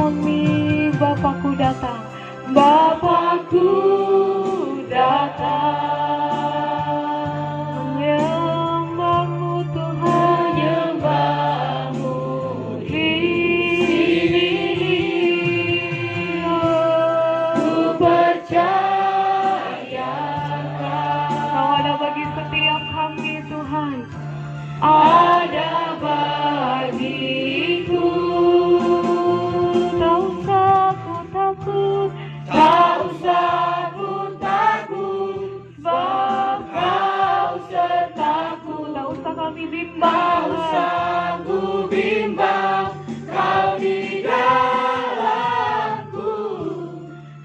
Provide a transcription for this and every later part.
kami, Bapakku datang, Bapakku datang. Menyembahmu Tuhan, menyembahmu di sini. Ku percaya Kau ada bagi setiap kami Tuhan, ada bagiku. Tak usah ku takut, tak usah ku takut, sebab Kau sertaku. Tak usah kami bimbang, tak usah ku bimbang, Kau di dalamku.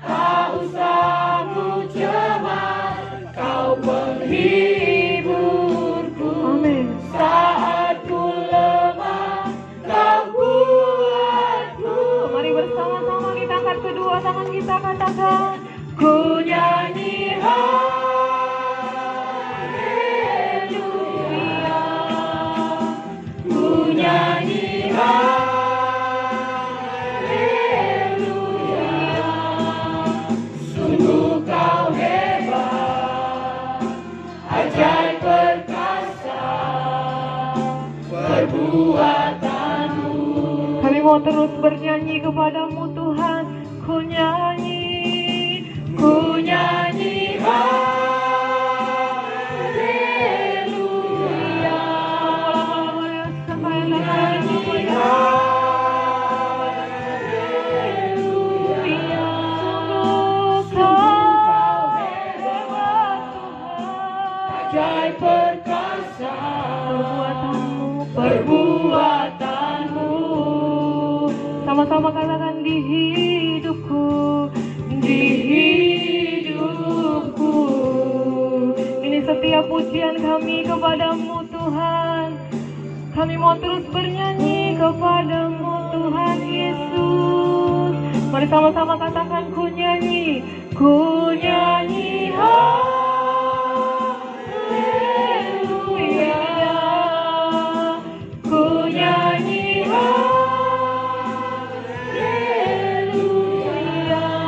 Tak usah ku cemas, Kau penghiburku. Amin. Saat ku lemah, Kau kuatku. Mari bersama-sama kita angkat kedua tangan kita, katakan, ku nyanyi haleluya, ku nyanyi haleluya. Sungguh Kau hebat, ajaib perkasa perbuatanmu. Kami mau terus bernyanyi kepadamu Tuhan. Ku nyanyi haleluya. Ku nyanyi haleluya. Sungguh Kau hebat Tuhan, ajaib perkasa perbuatanmu. Sama-sama katakan, di hidupku, di hidupku. Ini setiap pujian kami kepadamu Tuhan. Kami mau terus bernyanyi kepadamu Tuhan Yesus. Mari sama-sama katakan, ku nyanyi haleluya, ku nyanyi haleluya.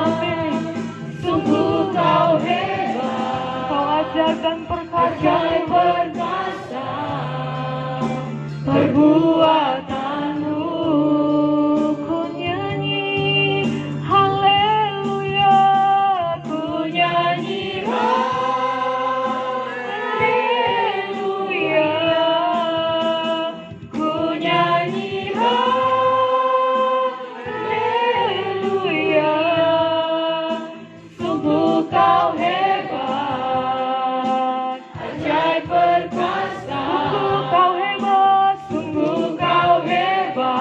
Amin. Sungguh Kau hebat, Kau ajarkan perkasa perbuatanmu. Ku nyanyi haleluya, ku nyanyi haleluya, ku nyanyi haleluya. Sungguh Kau hebat, ajaib perkasa. Sungguh Kau hebat, sungguh Kau hebat,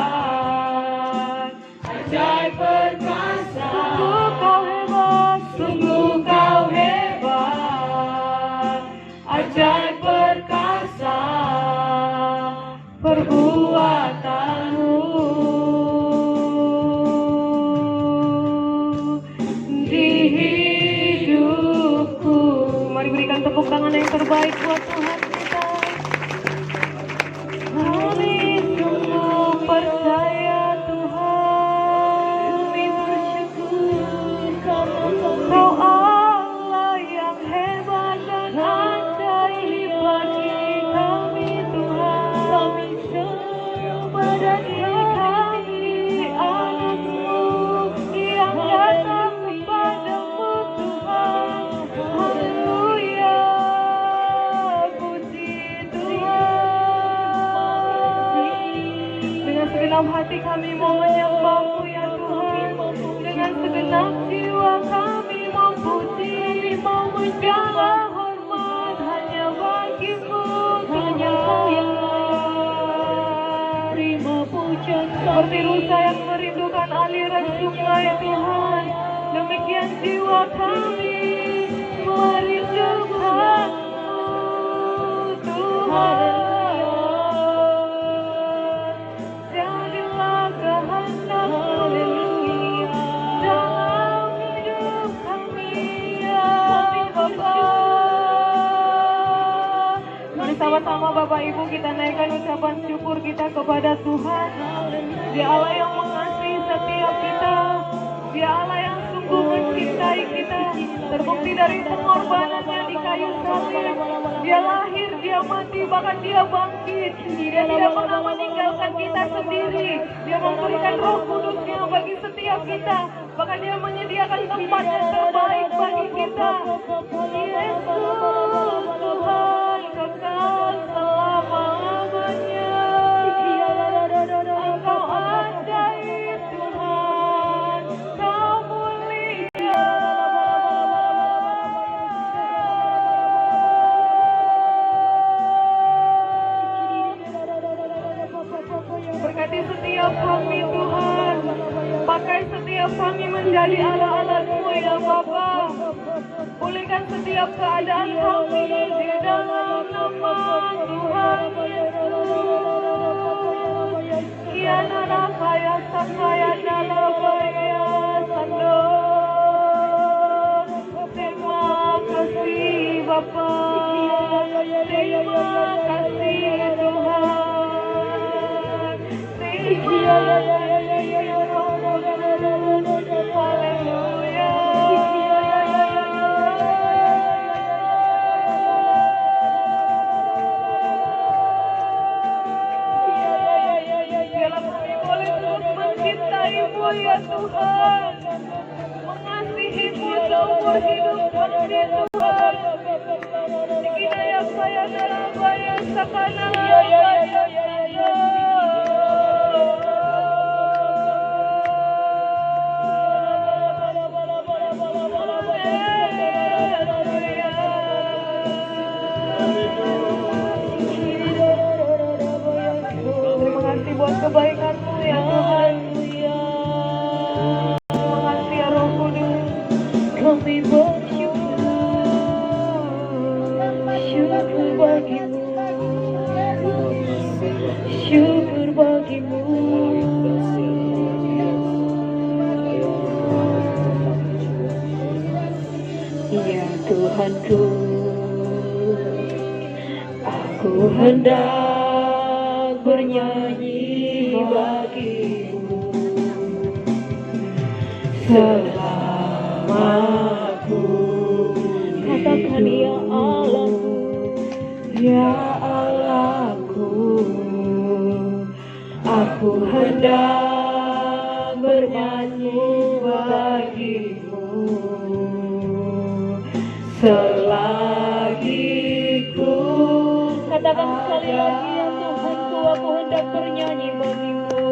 ajaib perkasa. Sungguh Kau hebat, sungguh Kau hebat, ajaib perkasa perbuatanmu. Di hidupku. Mari berikan tepuk tangan yang terbaik buat Tuhan kita. Kami sungguh percaya Tuhan, kami bersyukur karena Kau Allah yang hebat dan ajaib bagi kami Tuhan. Kami sembah dan kami anak-Mu yang datang kepadamu Tuhan. Haleluya, puji Tuhan. Dengan segenap hati kami mau menyembah-Mu ya Tuhan. Dengan segenap jiwa kami mau puji, mau menjawab hormat hanya bagi-Mu Tuhan. Terima pujian seperti rusa yang merindukan aliran sungai Tuhan. Demikian jiwa kami merindukan-Mu Tuhan. Jadilah kehendak-Mu dalam hidup kami ya Bapa. Mari sama-sama Bapak Ibu kita naikkan ucapan syukur kita kepada Tuhan. Dia Allah yang mengasihi setiap kita dari pengorbanannya di kayu salib. Dia lahir, dia mati, bahkan dia bangkit. Dia tidak pernah meninggalkan kita sendiri. Dia memberikan Roh Kudus-Nya bagi setiap kita. Bahkan dia menyediakan tempat yang terbaik bagi kita. Yesus Tuhan kekal selama-lamanya. Engkau ajaib Tuhan, Kau mulia. Berkati setiap kami Tuhan. Pakai setiap kami menjadi anak-anak-Mu ya Bapa. Pulihkan setiap keadaan kami di dalam nama Tuhan Yesus. Ya nana kaya sakaya dalabaya sando. Terima kasih Bapa. Terima kasih Tuhan. Terima kasih Haleluya. Biarlah kami boleh terus mencintai-Mu ya Tuhan, mengasihi-Mu seumur hidup kami Tuhan. Dikidaya saya dalabaya sakana buat kebaikan-Mu ya Tuhan. Terima kasih ya Roh Kudus. Kami bersyukur bagi-Mu. Syukur bagi-Mu. Ya Tuhanku, aku hendak bernyanyi bagi-Mu selama aku katakan ya Allahku, ya Allahku, aku hendak bernyanyi bagi-Mu selagi ku katakan sekali lagi ya Tuhanku, aku hendak bernyanyi bagi-Mu.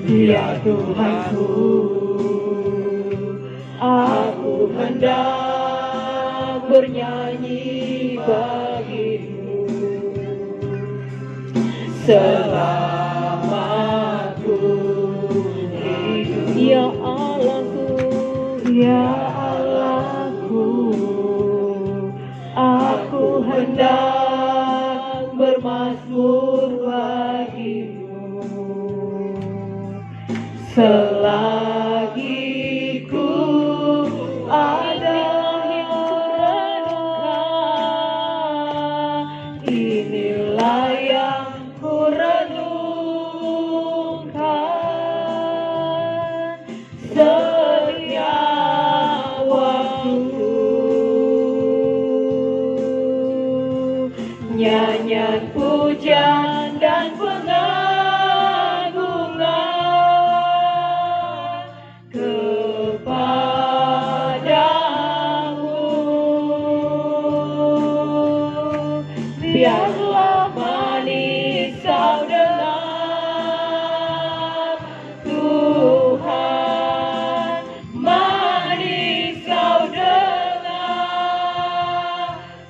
Ya Tuhanku, aku hendak bernyanyi bagi-Mu selama aku hidup. Ya Allahku, ya Allahku, aku hendak bermazmur bagi-Mu selagi ku ada yang renungkan. Inilah yang ku renungkan setiap waktu. Nyanyian pujian dan pengagungan kepadamu. Biarlah manis kau dengar Tuhan, manis kau dengar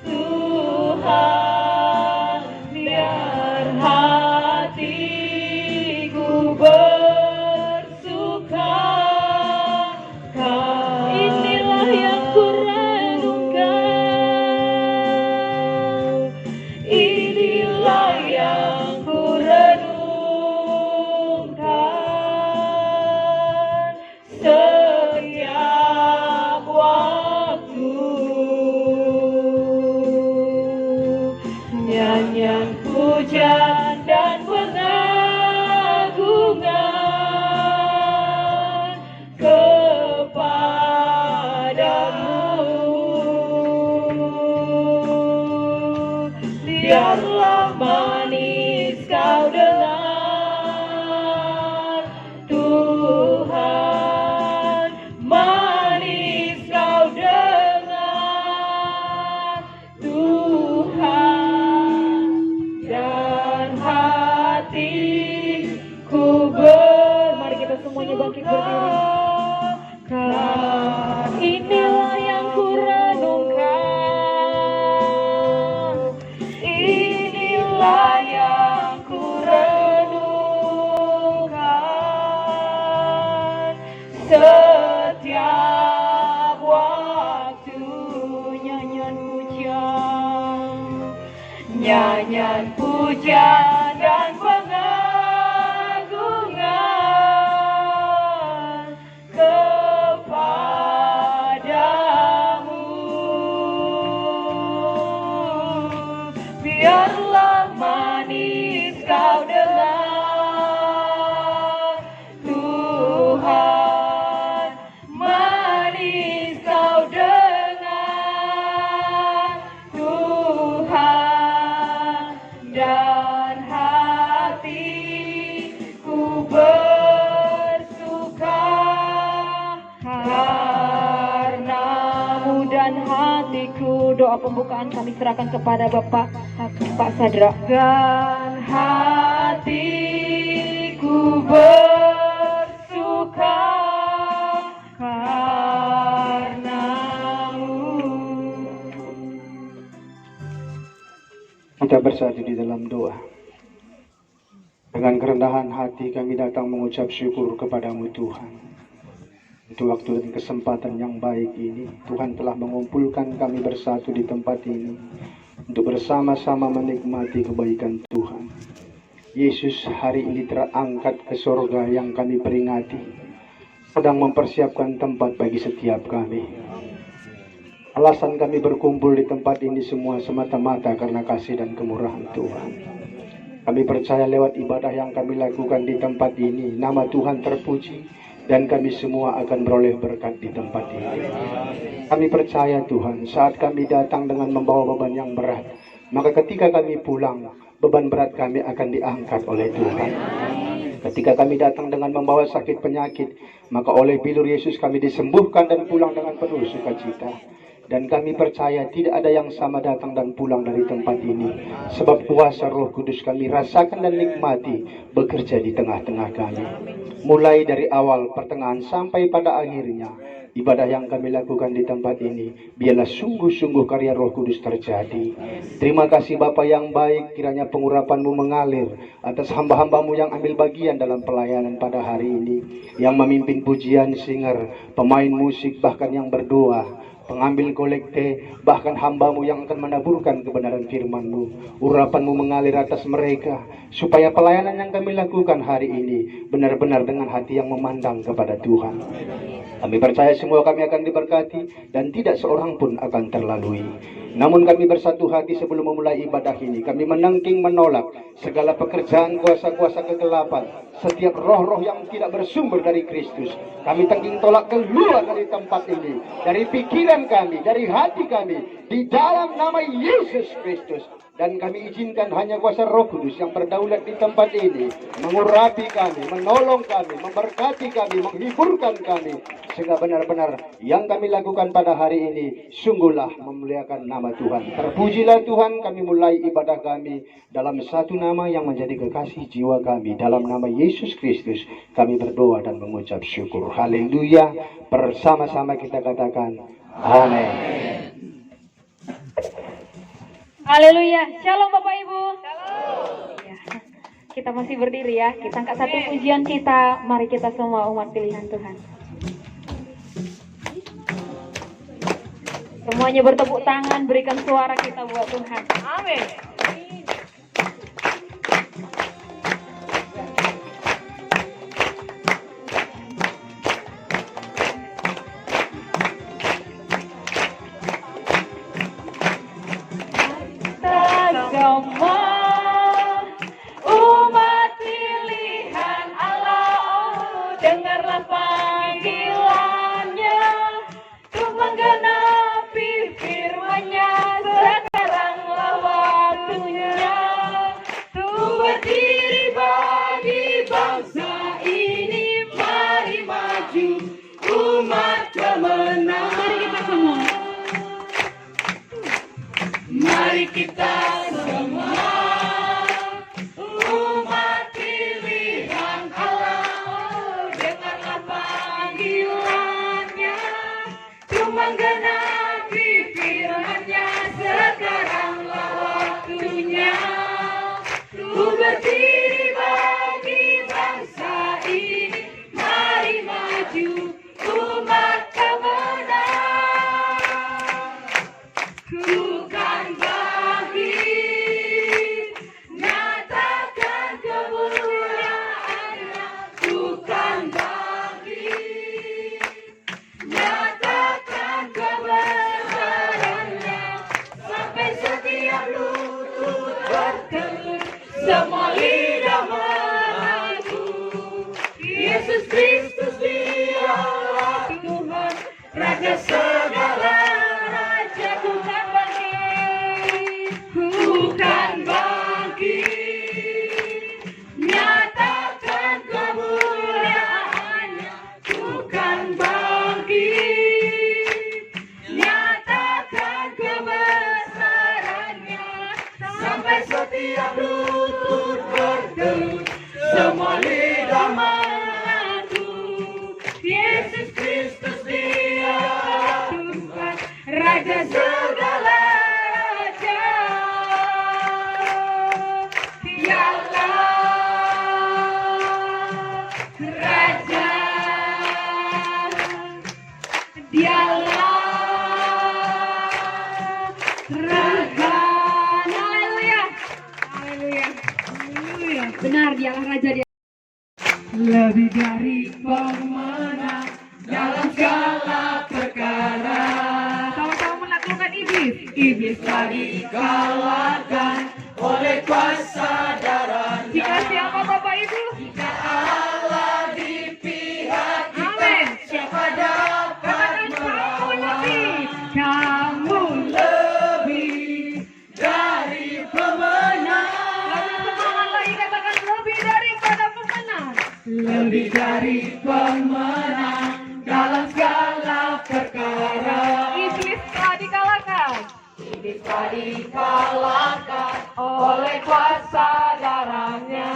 Tuhan. Biar nyanyian pujian dan pengagungan kepadamu. Biarlah manis kau dengar Tuhan, manis kau dengar Tuhan, dan hatiku bersuka karenamu. Dan hatiku, doa pembukaan kami serahkan kepada Bapak Sadra. Dan hatiku bersuka karenamu. Kita bersatu di dalam doa. Dengan kerendahan hati kami datang mengucap syukur kepadamu Tuhan. Untuk waktu dan kesempatan yang baik ini, Tuhan telah mengumpulkan kami bersatu di tempat ini untuk bersama-sama menikmati kebaikan Tuhan. Yesus hari ini terangkat ke surga yang kami peringati, sedang mempersiapkan tempat bagi setiap kami. Alasan kami berkumpul di tempat ini semua semata-mata karena kasih dan kemurahan Tuhan. Kami percaya lewat ibadah yang kami lakukan di tempat ini, nama Tuhan terpuji, dan kami semua akan beroleh berkat di tempat ini. Kami percaya Tuhan, saat kami datang dengan membawa beban yang berat, maka ketika kami pulang, beban berat kami akan diangkat oleh Tuhan. Ketika kami datang dengan membawa sakit penyakit, maka oleh bilur Yesus kami disembuhkan dan pulang dengan penuh sukacita. Dan kami percaya tidak ada yang sama datang dan pulang dari tempat ini, sebab kuasa Roh Kudus kami rasakan dan nikmati bekerja di tengah-tengah kami. Mulai dari awal, pertengahan sampai pada akhirnya, ibadah yang kami lakukan di tempat ini, biarlah sungguh-sungguh karya Roh Kudus terjadi. Terima kasih Bapa yang baik, kiranya pengurapan-Mu mengalir atas hamba-hamba-Mu yang ambil bagian dalam pelayanan pada hari ini, yang memimpin pujian, singer, pemain musik, bahkan yang berdoa, pengambil kolekte, bahkan hamba-Mu yang akan menaburkan kebenaran firman-Mu. Urapan-Mu mengalir atas mereka, supaya pelayanan yang kami lakukan hari ini benar-benar dengan hati yang memandang kepada Tuhan. Kami percaya semua kami akan diberkati dan tidak seorang pun akan terlalui. Namun kami bersatu hati sebelum memulai ibadah ini. Kami menengking menolak segala pekerjaan kuasa-kuasa kegelapan, setiap roh-roh yang tidak bersumber dari Kristus. Kami tengking tolak keluar dari tempat ini, dari pikiran kami, dari hati kami, di dalam nama Yesus Kristus. Dan kami izinkan hanya kuasa Roh Kudus yang berdaulat di tempat ini, mengurapi kami, menolong kami, memberkati kami, menghiburkan kami, sehingga benar-benar yang kami lakukan pada hari ini sungguhlah memuliakan nama Tuhan. Terpujilah Tuhan, kami mulai ibadah kami dalam satu nama yang menjadi kekasih jiwa kami. Dalam nama Yesus Kristus kami berdoa dan mengucap syukur. Haleluya. Bersama-sama kita katakan amin. Haleluya. Shalom Bapak Ibu. Shalom. Ya, kita masih berdiri ya. Kita angkat satu pujian kita. Mari kita semua umat pilihan Tuhan. Semuanya bertepuk tangan, berikan suara kita buat Tuhan. Amin. Umat pilihan Allah, dengarlah panggilannya untuk menggenapi firman-Nya. Sekaranglah waktu dialah raja dia. Lebih dari pemenang dalam segala perkara. Sama-sama menaklukkan iblis. Iblis telah dikalahkan oleh kuasa darahnya. Jika siapa Bapak Ibu? Jika Allah di pihak kita, amin. Siapa dapat melawan? Kamu lebih dari pemenang. Lebih semangat lagi, katakan lebih daripada pemenang. Lebih dari pemenang dalam segala perkara. Iblis telah dikalahkan. Iblis telah dikalahkan oleh kuasa darahnya.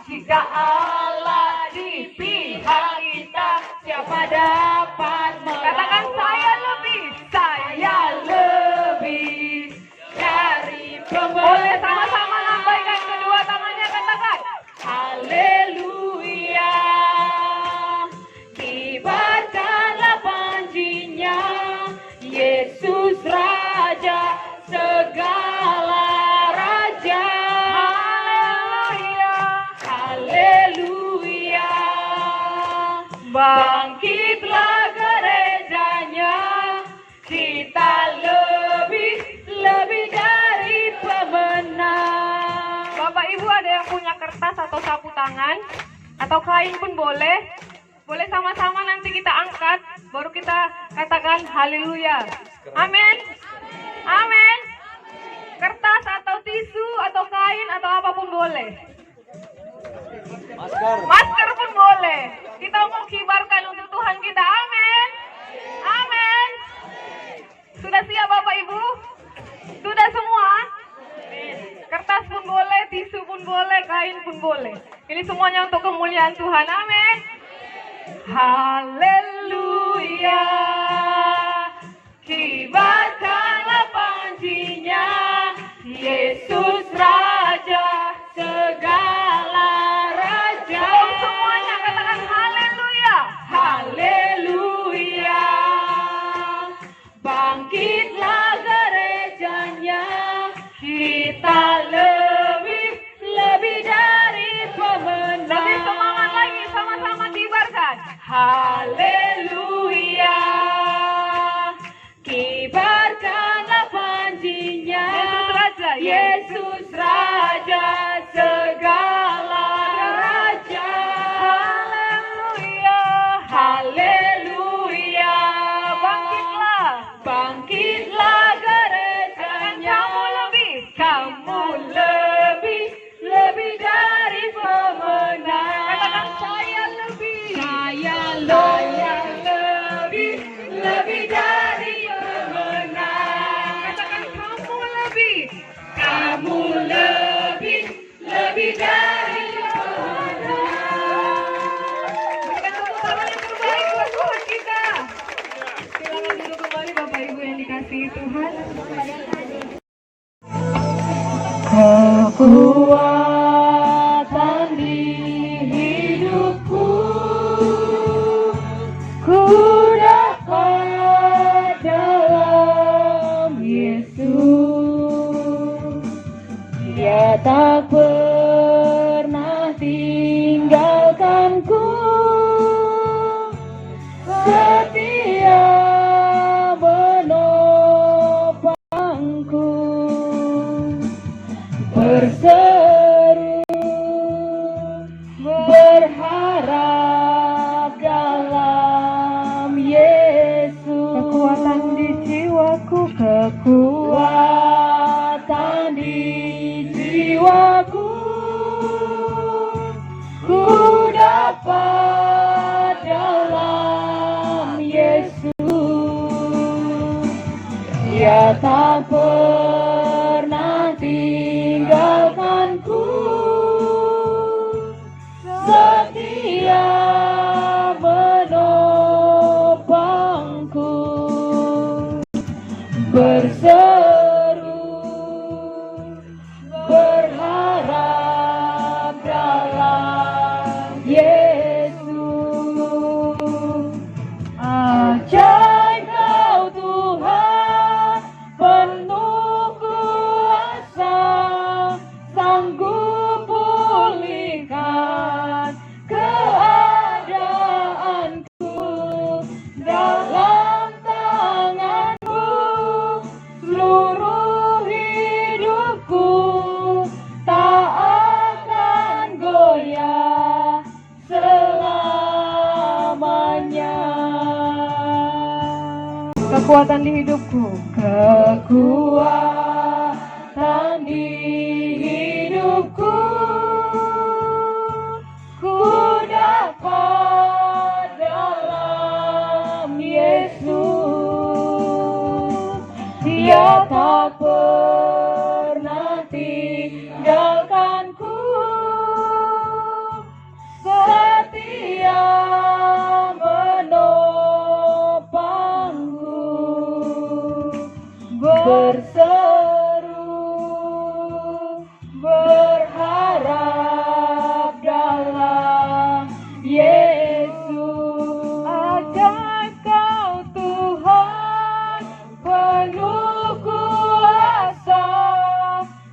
Jika Allah di pihak kita, siapa dapat melawan? Katakan saya lebih dari pemenang. Boleh sama-sama lambaikan kedua tangannya, katakan haleluya. Kibarkanlah panjinya, Yesus Raja segala raja. Haleluya, haleluya. Bangkitlah gerejanya, kita lebih dari pemenang. Bapak Ibu, ada yang punya kertas atau sapu tangan atau kain pun boleh. Boleh sama-sama nanti kita angkat, baru kita katakan haleluya. Amin. Amin. Kertas atau tisu atau kain atau apapun boleh. Masker pun boleh. Kita mau kibarkan untuk Tuhan kita. Amin. Amin. Sudah siap Bapak Ibu? Sudah semua? Kertas pun boleh, tisu pun boleh, kain pun boleh. Ini semuanya untuk kemuliaan Tuhan. Amin. Haleluya. Kibarkanlah panjinya, Yesus Raja segala raja. Semuanya katakan haleluya. Haleluya. Bangkitlah gerejanya, kita lebih dari pemenang. Lebih semangat lagi, sama-sama kibarkan. Haleluya. Kibarkanlah panjinya, Yesus Raja segala raja. Haleluya. Haleluya. Bangkitlah gerejanya. Kamu lebih dari pemenang. Katakan saya lebih dari pemenang. Katakan kamu lebih dari pemenang. Berikan tepuk tangan yang terbaik buat Tuhan kita. Silakan duduk kembali Bapak Ibu yang dikasihi Tuhan. Kekuatan di hidupku, ku dapat dalam Yesus. Dia tak pernah tinggalkanku, setia menopangku. Bersama kekuatan di hidupku, kekuatan di hidupku, ku dapat dalam Yesus. Dia tak pernah tinggalkanku, setia menopangku, berseru berharap dalam Yesus. Ajaib Kau Tuhan, penuh kuasa,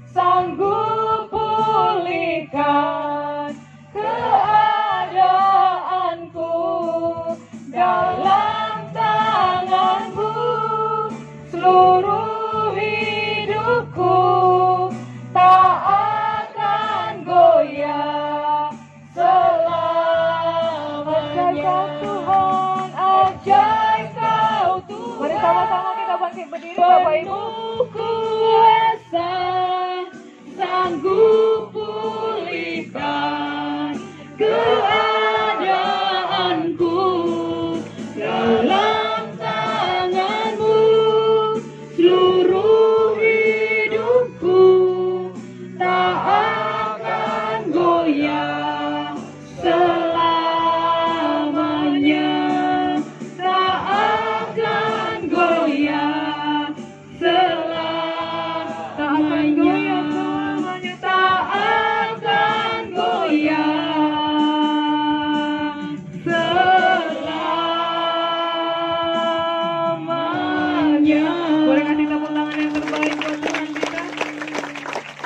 sanggup pulihkan keadaanku. Dalam tangan-Mu seluruh hidupku tak akan goyah selamanya. Tuhan, ajaib Kau Tuhan. Mari sama-sama kita bangkit berdiri, Bapak Ibu. Kuasa sanggup pulihkan keadaanku. Dalam tangan-Mu seluruh hidupku tak akan goyah selamanya, tak akan goyah selamanya, tak akan goyah selamanya. Boleh kasih tepuk tangan yang terbaik buat Tuhan kita.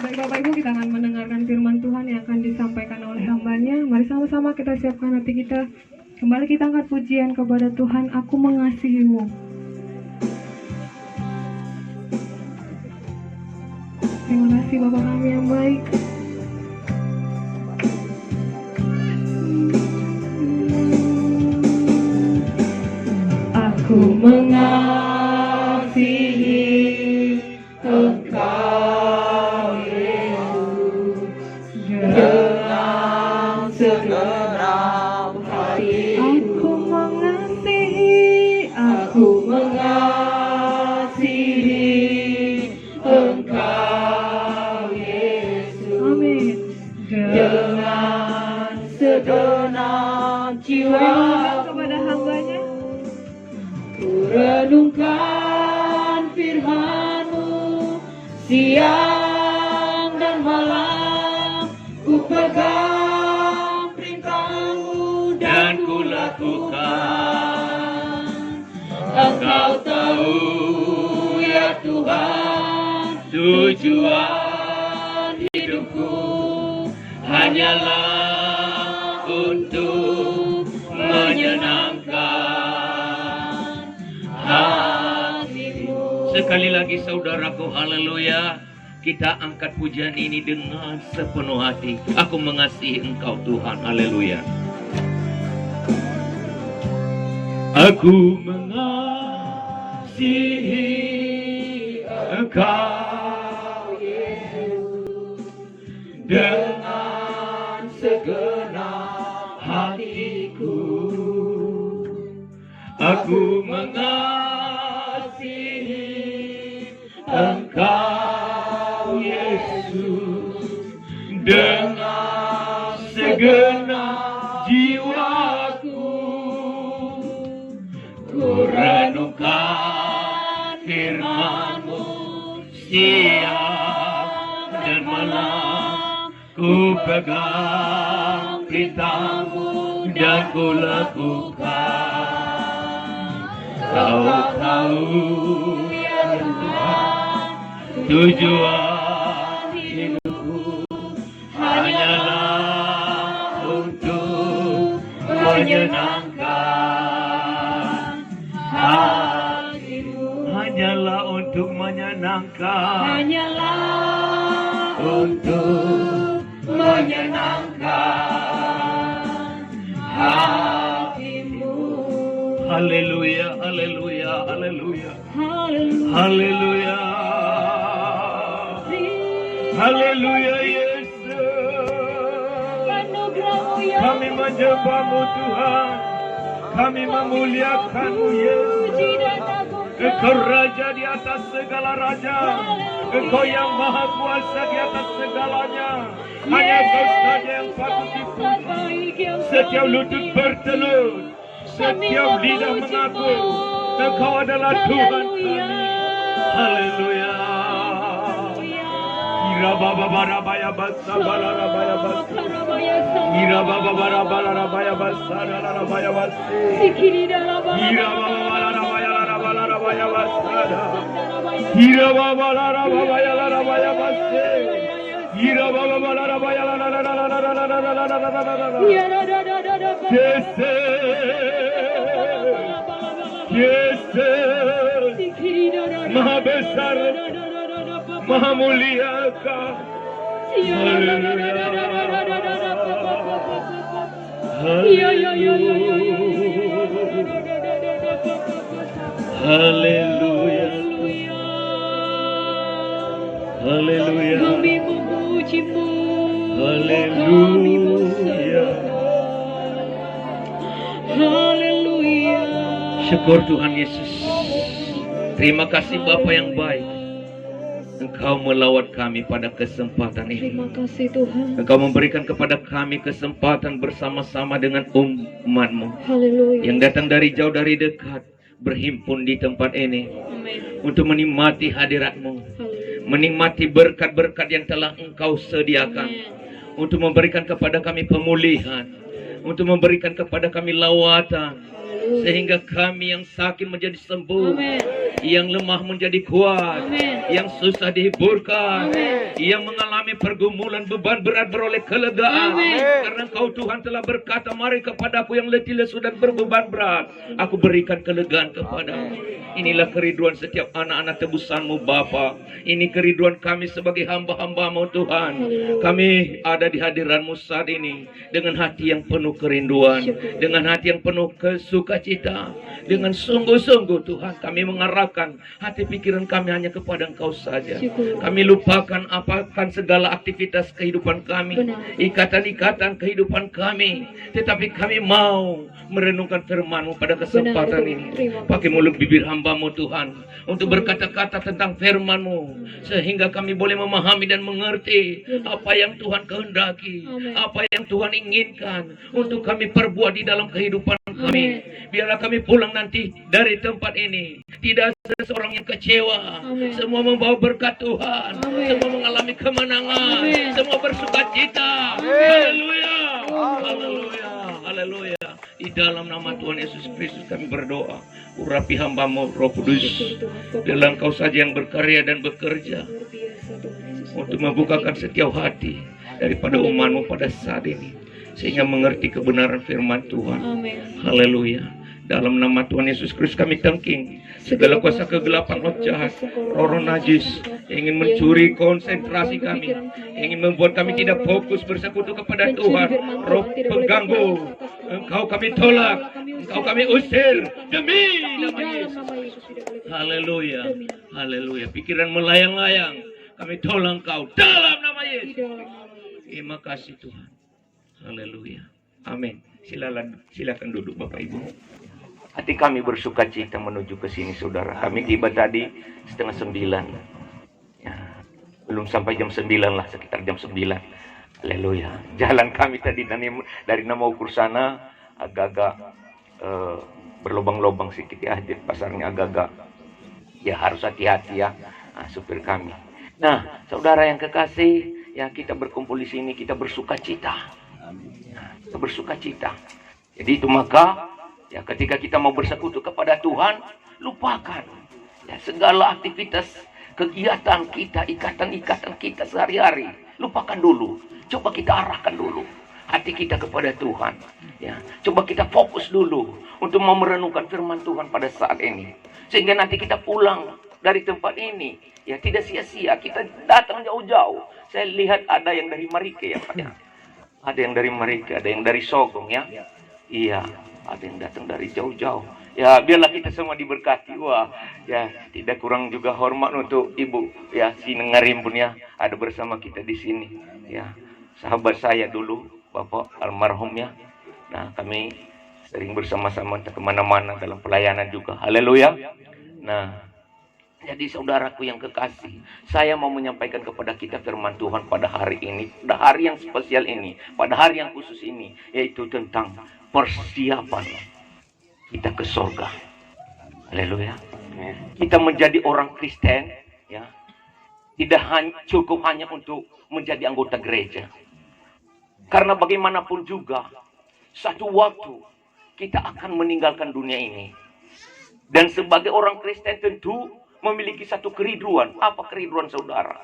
Baik Bapak Ibu, kita akan mendengarkan firman Tuhan yang akan disampaikan oleh hambanya. Mari sama-sama kita siapkan hati kita. Kembali kita angkat pujian kepada Tuhan. Aku mengasihimu. Terima kasih Bapak kami yang baik. Aku mengasihi Engkau Yesus dengan segenap hatiku. Aku mengasihi Engkau Yesus. Amin. Dengan segenap jiwa kepada hambanya. Ku renungkan firman-Mu siang dan malam, ku pegang perintah-Mu dan ku lakukan. Engkau tahu ya Tuhan, tujuan hidupku hanyalah untuk menyenangkan hati-Mu. Sekali lagi saudaraku, haleluya. Kita angkat pujian ini dengan sepenuh hati. Aku mengasihi Engkau Tuhan, haleluya. Aku mengasihi Engkau Yesus dengan segenap hatiku. Aku mengasihi Engkau Yesus dengan segenap jiwaku. Ku renungkan firman-Mu siang dan malam, ku pegang perintah-Mu dan ku lakukan. Kau tahu ya Tuhan, tujuan hidupku hanyalah untuk menyenangkan hati-Mu. Hanyalah untuk menyenangkan, hanyalah untuk menyenangkan hati-Mu. Haleluya, haleluya, haleluya. Haleluya. Haleluya Yesus. Kami menyembah-Mu Tuhan. Kami memuliakan-Mu Yesus. Engkau Raja di atas segala raja. Engkau yang maha kuasa di atas segalanya. Hanya Kau saja yang patut dipuji. Setiap lutut bertelut, setiap lidah mengaku Engkau adalah Tuhan kami. Haleluya. Ira baba bara baya basa bara baya basa. Ira baba bara bara baya basa bara baya basa. Ira baba bara baya baya basa. Ira baba bara baya basa. Ira baba bara baya Yesus, Maha besar, Maha mulia Kau. Haleluya. Haleluya. Kami memuji-Mu. Haleluya. Haleluya. Syukur Tuhan Yesus. Terima kasih Bapa yang baik. Engkau melawat kami pada kesempatan ini. Terima kasih Tuhan. Engkau memberikan kepada kami kesempatan bersama-sama dengan umat-Mu Haleluya. yang datang dari jauh dari dekat, berhimpun di tempat ini Amin. untuk menikmati hadirat-Mu, Haleluya. menikmati berkat-berkat yang telah Engkau sediakan, Amin. untuk memberikan kepada kami pemulihan, untuk memberikan kepada kami lawatan, Haleluya. sehingga kami yang sakit menjadi sembuh, Amin. yang lemah menjadi kuat, Amin. yang susah dihiburkan, Amin. yang mengalami pergumulan beban berat beroleh kelegaan. Amin. Karena Engkau Tuhan telah berkata, mari kepadaku yang letih lesu dan berbeban berat, aku berikan kelegaan kepadamu. Inilah kerinduan setiap anak-anak tebusan-Mu Bapa. Ini kerinduan kami sebagai hamba-hamba-Mu Tuhan. Kami ada di hadiran-Mu saat ini dengan hati yang penuh kerinduan, dengan hati yang penuh kesukacita, dengan sungguh-sungguh Tuhan kami mengarahkan hati pikiran kami hanya kepada Engkau saja. Kami lupakan apakan segala aktivitas kehidupan kami, ikatan-ikatan kehidupan kami, tetapi kami mau merenungkan firman-Mu pada kesempatan ini. Pakai mulut bibir hamba-Mu Tuhan untuk berkata-kata tentang firman-Mu, sehingga kami boleh memahami dan mengerti apa yang Tuhan kehendaki, apa yang Tuhan inginkan untuk kami perbuat di dalam kehidupan kami. Biarlah kami pulang nanti dari tempat ini tidak ada seorang yang kecewa. Semua membawa berkat Tuhan, semua mengalami kemenangan, semua bersukacita. Haleluya, haleluya, haleluya. Di dalam nama Tuhan Yesus Kristus kami berdoa. Urapi hamba-Mu Roh Kudus, biarlah Engkau saja yang berkarya dan bekerja untuk membukakan setiap hati daripada umat-Mu pada saat ini, sehingga mengerti kebenaran firman Tuhan. Amin. Haleluya. Dalam nama Tuhan Yesus Kristus kami tangking segala kuasa kegelapan, roh jahat, roh najis yang ingin mencuri konsentrasi kami, yang ingin membuat kami tidak fokus bersekutu kepada Tuhan. Roh pengganggu, Engkau kami tolak, Engkau kami usir demi nama Yesus. Haleluya, haleluya. Pikiran melayang-layang kami tolak Engkau dalam nama Yesus. Terima kasih Tuhan. Haleluya. Amin. Silakan duduk Bapak Ibu. Hati kami bersuka cita menuju ke sini saudara. Kami tiba tadi 8:30. Ya, belum sampai jam 9 lah, sekitar jam 9. Haleluya. Jalan kami tadi dari nama ukur sana agak-agak berlobang-lobang sedikit ya. Pasarnya agak-agak ya harus hati-hati ya, supir kami. Nah, saudara yang kekasih, ya kita berkumpul di sini, kita bersuka cita. Kita bersuka cita. Jadi itu maka ya ketika kita mau bersekutu kepada Tuhan, lupakan ya segala aktivitas kegiatan kita, ikatan-ikatan kita sehari-hari. Lupakan dulu. Coba kita arahkan dulu hati kita kepada Tuhan. Ya, coba kita fokus dulu untuk mau merenungkan firman Tuhan pada saat ini. Sehingga nanti kita pulang dari tempat ini ya tidak sia-sia. Kita datang jauh-jauh. Saya lihat ada yang dari Marike ya Pak ya. Ada yang dari Marike, ada yang dari Sogong ya. Iya. ada yang datang dari jauh-jauh. Ya, biarlah kita semua diberkati. Wah, ya tidak kurang juga hormat untuk Ibu ya si Nengarim pun ya ada bersama kita di sini. Ya, sahabat saya dulu, Bapak almarhum ya. Nah, kami sering bersama-sama kemana-mana dalam pelayanan juga. Haleluya. Nah, jadi saudaraku yang kekasih, saya mau menyampaikan kepada kita firman Tuhan pada hari ini, pada hari yang spesial ini, pada hari yang khusus ini, yaitu tentang persiapan kita ke surga. Haleluya. Kita menjadi orang Kristen, ya, tidak cukup hanya untuk menjadi anggota gereja. Karena bagaimanapun juga, satu waktu kita akan meninggalkan dunia ini. Dan sebagai orang Kristen tentu memiliki satu kerinduan. Apa kerinduan saudara?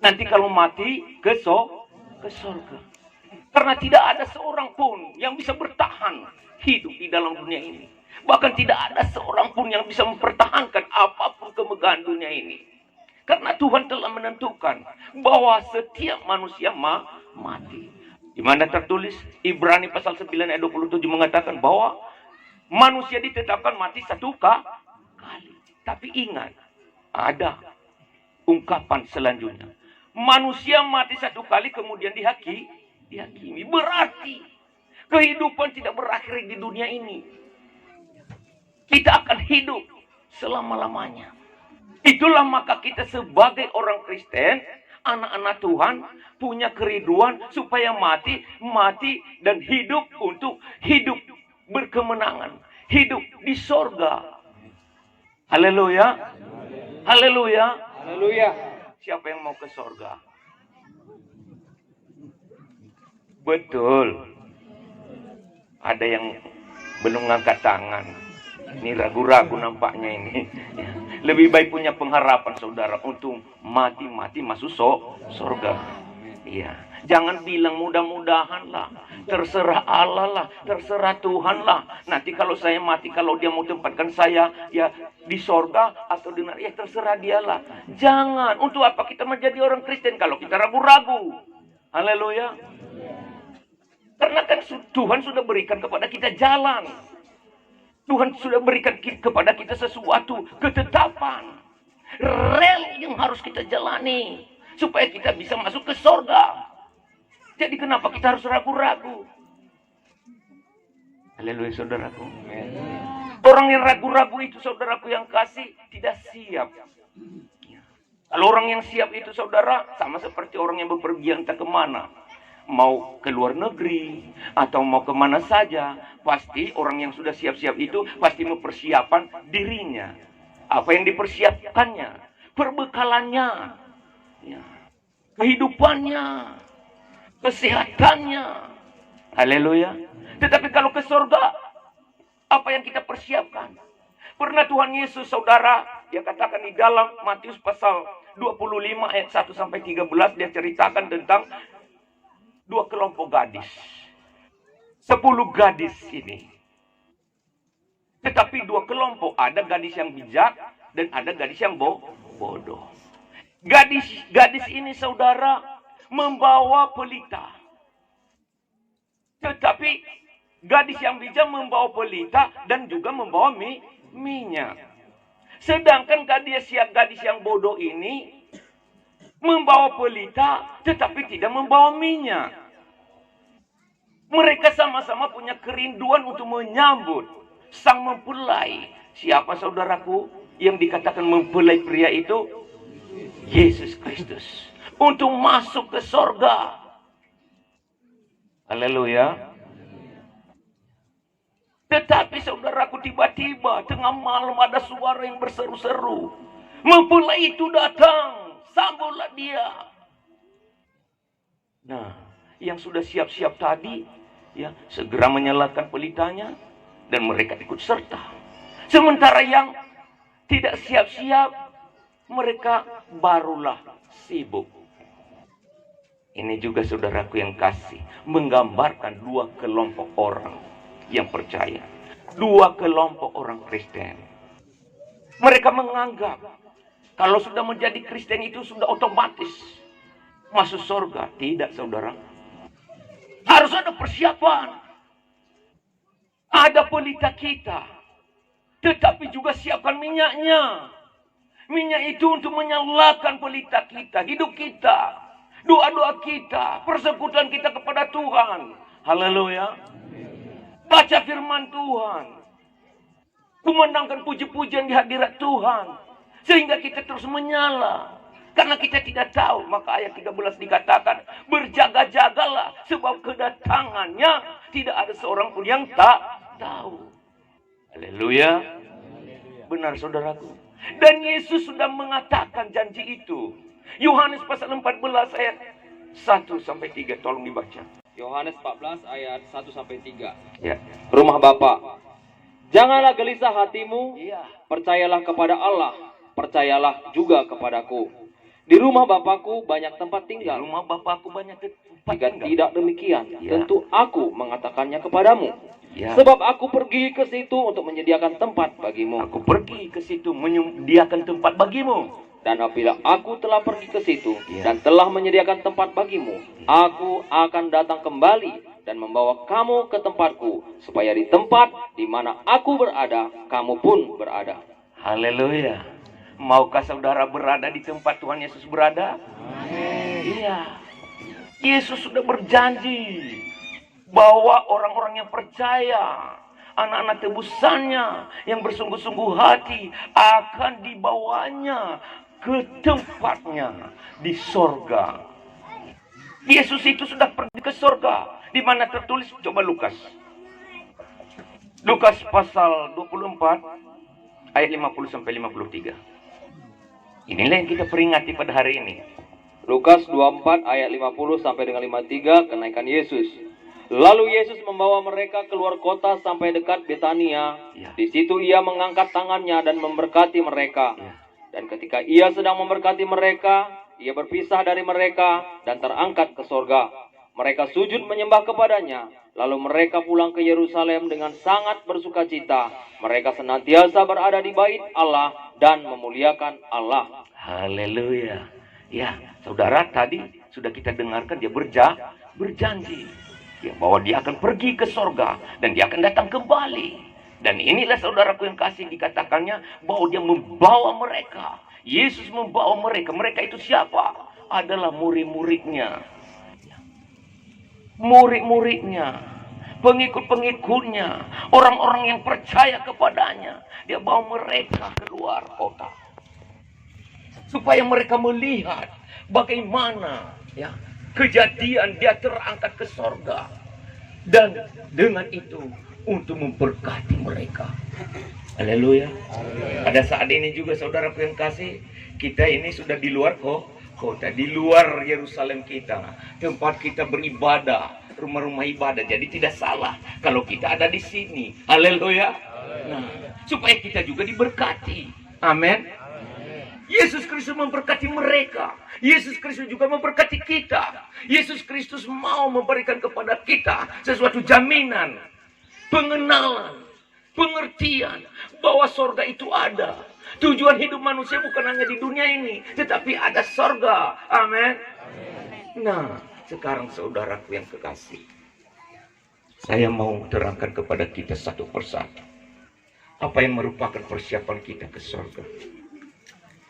Nanti kalau mati ke surga. Karena tidak ada seorang pun yang bisa bertahan hidup di dalam dunia ini. Bahkan tidak ada seorang pun yang bisa mempertahankan apapun kemegahan dunia ini. Karena Tuhan telah menentukan bahwa setiap manusia mati. Di mana tertulis Ibrani pasal 9 ayat 27 mengatakan bahwa manusia ditetapkan mati satu kali. Tapi ingat, ada ungkapan selanjutnya. Manusia mati satu kali kemudian dihakimi. Berarti kehidupan tidak berakhir di dunia ini. Kita akan hidup selama-lamanya. Itulah maka kita sebagai orang Kristen, anak-anak Tuhan, punya kerinduan supaya mati dan hidup untuk hidup berkemenangan. Hidup di sorga. Haleluya. Haleluya. Haleluya. Siapa yang mau ke sorga? Betul. Ada yang belum ngangkat tangan. Ini ragu-ragu nampaknya ini. Lebih baik punya pengharapan saudara untuk mati masuk sorga. Iya. Jangan bilang mudah-mudahan lah. Terserah Allah lah. Terserah Tuhan lah. Nanti kalau saya mati, kalau dia mau tempatkan saya ya di sorga atau di neraka, ya terserah dia lah. Jangan. Untuk apa kita menjadi orang Kristen kalau kita ragu-ragu? Haleluya. Karena kan Tuhan sudah berikan kepada kita jalan. Tuhan sudah berikan kepada kita sesuatu ketetapan. Rel yang harus kita jalani. Supaya kita bisa masuk ke sorga. Jadi kenapa kita harus ragu-ragu? Haleluya saudaraku. Orang yang ragu-ragu itu saudaraku yang kasih tidak siap. Kalau orang yang siap itu saudara sama seperti orang yang bepergian entah kemana. Mau ke luar negeri atau mau kemana saja. Pasti orang yang sudah siap-siap itu pasti mempersiapkan dirinya. Apa yang dipersiapkannya? Perbekalannya. Ya. Kehidupannya. Kesehatannya. Haleluya. Tetapi kalau ke surga, apa yang kita persiapkan? Pernah Tuhan Yesus saudara, dia katakan di dalam Matius pasal 25 ayat 1 sampai 13, dia ceritakan tentang dua kelompok gadis. 10 gadis ini. Tetapi dua kelompok, ada gadis yang bijak dan ada gadis yang bodoh. Gadis ini saudara membawa pelita. Tetapi gadis yang bijak membawa pelita dan juga membawa minyak. Sedangkan gadis yang bodoh ini membawa pelita tetapi tidak membawa minyak. Mereka sama-sama punya kerinduan untuk menyambut sang mempelai. Siapa saudaraku yang dikatakan mempelai pria itu? Yesus Kristus. Untuk masuk ke sorga. Haleluya. Tetapi saudaraku tiba-tiba tengah malam ada suara yang berseru-seru. Mempelai itu datang. Sambutlah dia. Nah, yang sudah siap-siap tadi ya segera menyalakan pelitanya dan mereka ikut serta. Sementara yang tidak siap-siap mereka barulah sibuk. Ini juga saudaraku yang kasih menggambarkan dua kelompok orang yang percaya. Dua kelompok orang Kristen. Mereka menganggap kalau sudah menjadi Kristen itu sudah otomatis masuk surga. Tidak saudara. Harus ada persiapan. Ada pelita kita, tetapi juga siapkan minyaknya. Minyak itu untuk menyalakan pelita kita, hidup kita, doa-doa kita, persekutuan kita kepada Tuhan. Haleluya. Baca firman Tuhan, kumandangkan puji-pujian di hadirat Tuhan, sehingga kita terus menyala. Karena kita tidak tahu, maka ayat 13 dikatakan, berjaga-jagalah sebab kedatangannya tidak ada seorang pun yang tak tahu. Haleluya. Benar saudaraku. Dan Yesus sudah mengatakan janji itu. Yohanes pasal 14 ayat 1-3, tolong dibaca. Yohanes 14 ayat 1-3. Ya. Rumah Bapa, janganlah gelisah hatimu, Iya. percayalah kepada Allah, percayalah juga kepadaku. Di rumah Bapakku banyak tempat Di tinggal. rumah Bapakku banyak tempat Jika tinggal. tidak demikian, Ya. tentu aku mengatakannya kepadamu. Ya. Sebab aku pergi ke situ untuk menyediakan tempat bagimu. Aku pergi ke situ menyediakan tempat bagimu. Dan apabila aku telah pergi ke situ Ya. dan telah menyediakan tempat bagimu, aku akan datang kembali dan membawa kamu ke tempatku, supaya di tempat di mana aku berada, kamu pun berada. Haleluya. Maukah saudara berada di tempat Tuhan Yesus berada? Iya. Yesus sudah berjanji bahwa orang-orang yang percaya, anak-anak tebusannya yang bersungguh-sungguh hati akan dibawanya ke tempatnya di sorga. Yesus itu sudah pergi ke sorga. Di mana tertulis? Coba Lukas. Lukas pasal 24 ayat 50-53. Inilah yang kita peringati pada hari ini. Lukas 24 ayat 50 sampai dengan 53, kenaikan Yesus. Lalu Yesus membawa mereka keluar kota sampai dekat Betania. Ya. Di situ ia mengangkat tangannya dan memberkati mereka. Ya. Dan ketika ia sedang memberkati mereka, ia berpisah dari mereka dan terangkat ke sorga. Mereka sujud menyembah kepadanya. Lalu mereka pulang ke Yerusalem dengan sangat bersukacita. Mereka senantiasa berada di bait Allah dan memuliakan Allah. Haleluya. Ya, saudara, tadi sudah kita dengarkan dia berjanji ya, bahwa dia akan pergi ke sorga dan dia akan datang kembali. Dan inilah saudaraku yang kasih, dikatakannya bahwa dia membawa mereka. Yesus membawa mereka. Mereka itu siapa? Adalah murid-muridnya. Murid-muridnya, pengikut-pengikutnya, orang-orang yang percaya kepadanya. Dia bawa mereka keluar kota supaya mereka melihat bagaimana ya kejadian dia terangkat ke sorga, dan dengan itu untuk memberkati mereka. Haleluya. Pada saat ini juga saudaraku yang kasih, kita ini sudah di luar kota, di luar Yerusalem kita, tempat kita beribadah, rumah-rumah ibadah. Jadi tidak salah kalau kita ada di sini. Haleluya. Nah, supaya kita juga diberkati. Amin. Yesus Kristus memberkati mereka. Yesus Kristus juga memberkati kita. Yesus Kristus mau memberikan kepada kita sesuatu jaminan, pengenalan, pengertian bahwa sorga itu ada. Tujuan hidup manusia bukan hanya di dunia ini, tetapi ada sorga. Amin. Nah, sekarang saudaraku yang kekasih, saya mau terangkan kepada kita satu persatu apa yang merupakan persiapan kita ke sorga.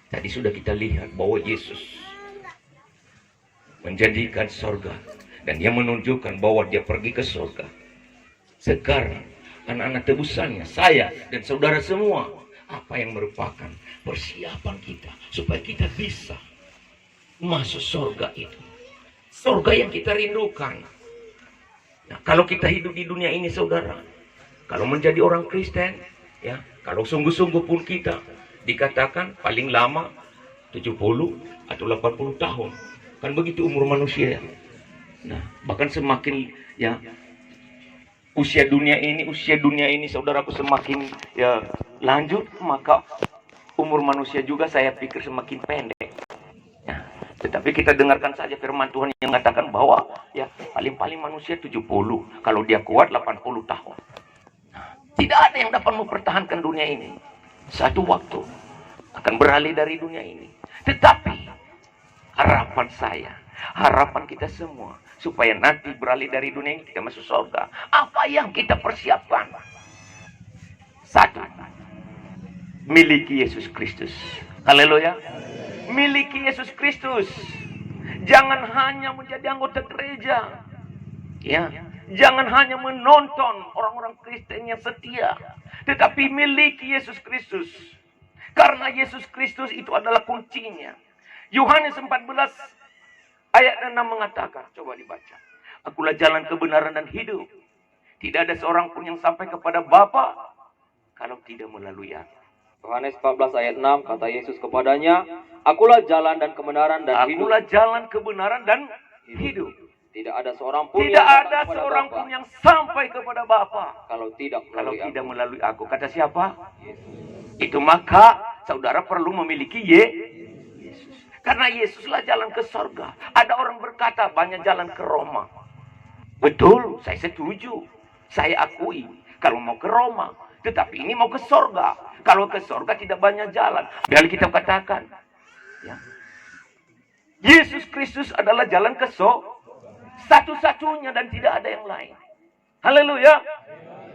Tadi sudah kita lihat bahwa Yesus menjadikan sorga dan dia menunjukkan bahwa dia pergi ke sorga. Sekarang anak-anak tebusannya, saya dan saudara semua, apa yang merupakan persiapan kita supaya kita bisa masuk sorga itu, sorga yang kita rindukan. Nah, kalau kita hidup di dunia ini saudara, kalau menjadi orang Kristen ya, kalau sungguh-sungguh pun kita dikatakan paling lama 70 atau 80 tahun. Kan begitu umur manusia. Nah, bahkan semakin ya usia dunia ini saudaraku semakin ya lanjut, maka umur manusia juga saya pikir semakin pendek. Nah, tetapi kita dengarkan saja firman Tuhan yang mengatakan bahwa ya paling-paling manusia 70, kalau dia kuat 80 tahun. Nah, tidak ada yang dapat mempertahankan dunia ini. Satu waktu akan beralih dari dunia ini. Tetapi harapan saya, harapan kita semua, supaya nanti beralih dari dunia ini kita masuk surga. Apa yang kita persiapkan? Satu, miliki Yesus Kristus. Haleluya. Miliki Yesus Kristus. Jangan hanya menjadi anggota gereja. Ya, jangan hanya menonton orang-orang Kristen yang setia, tetapi miliki Yesus Kristus. Karena Yesus Kristus itu adalah kuncinya. Yohanes 14 ayat 6 mengatakan, coba dibaca. Akulah jalan kebenaran dan hidup. Tidak ada seorang pun yang sampai kepada Bapa kalau tidak melalui aku. Yohanes 14 ayat 6 kata Yesus kepadanya, Akulah jalan dan kebenaran dan hidup. Akulah jalan kebenaran dan hidup. Tidak ada seorang pun Tidak yang datang ada kepada seorang Bapa pun yang sampai kepada Bapa kalau tidak kalau melalui tidak aku. melalui aku. Kata siapa? Itu maka saudara perlu memiliki Yesus. Karena Yesuslah jalan ke sorga. Ada orang berkata banyak jalan ke Roma. Betul, saya setuju. Saya akui kalau mau ke Roma. Tetapi ini mau ke sorga. Kalau ke sorga tidak banyak jalan. Dari kita katakan, ya, Yesus Kristus adalah jalan ke sorga. Satu-satunya dan tidak ada yang lain. Haleluya.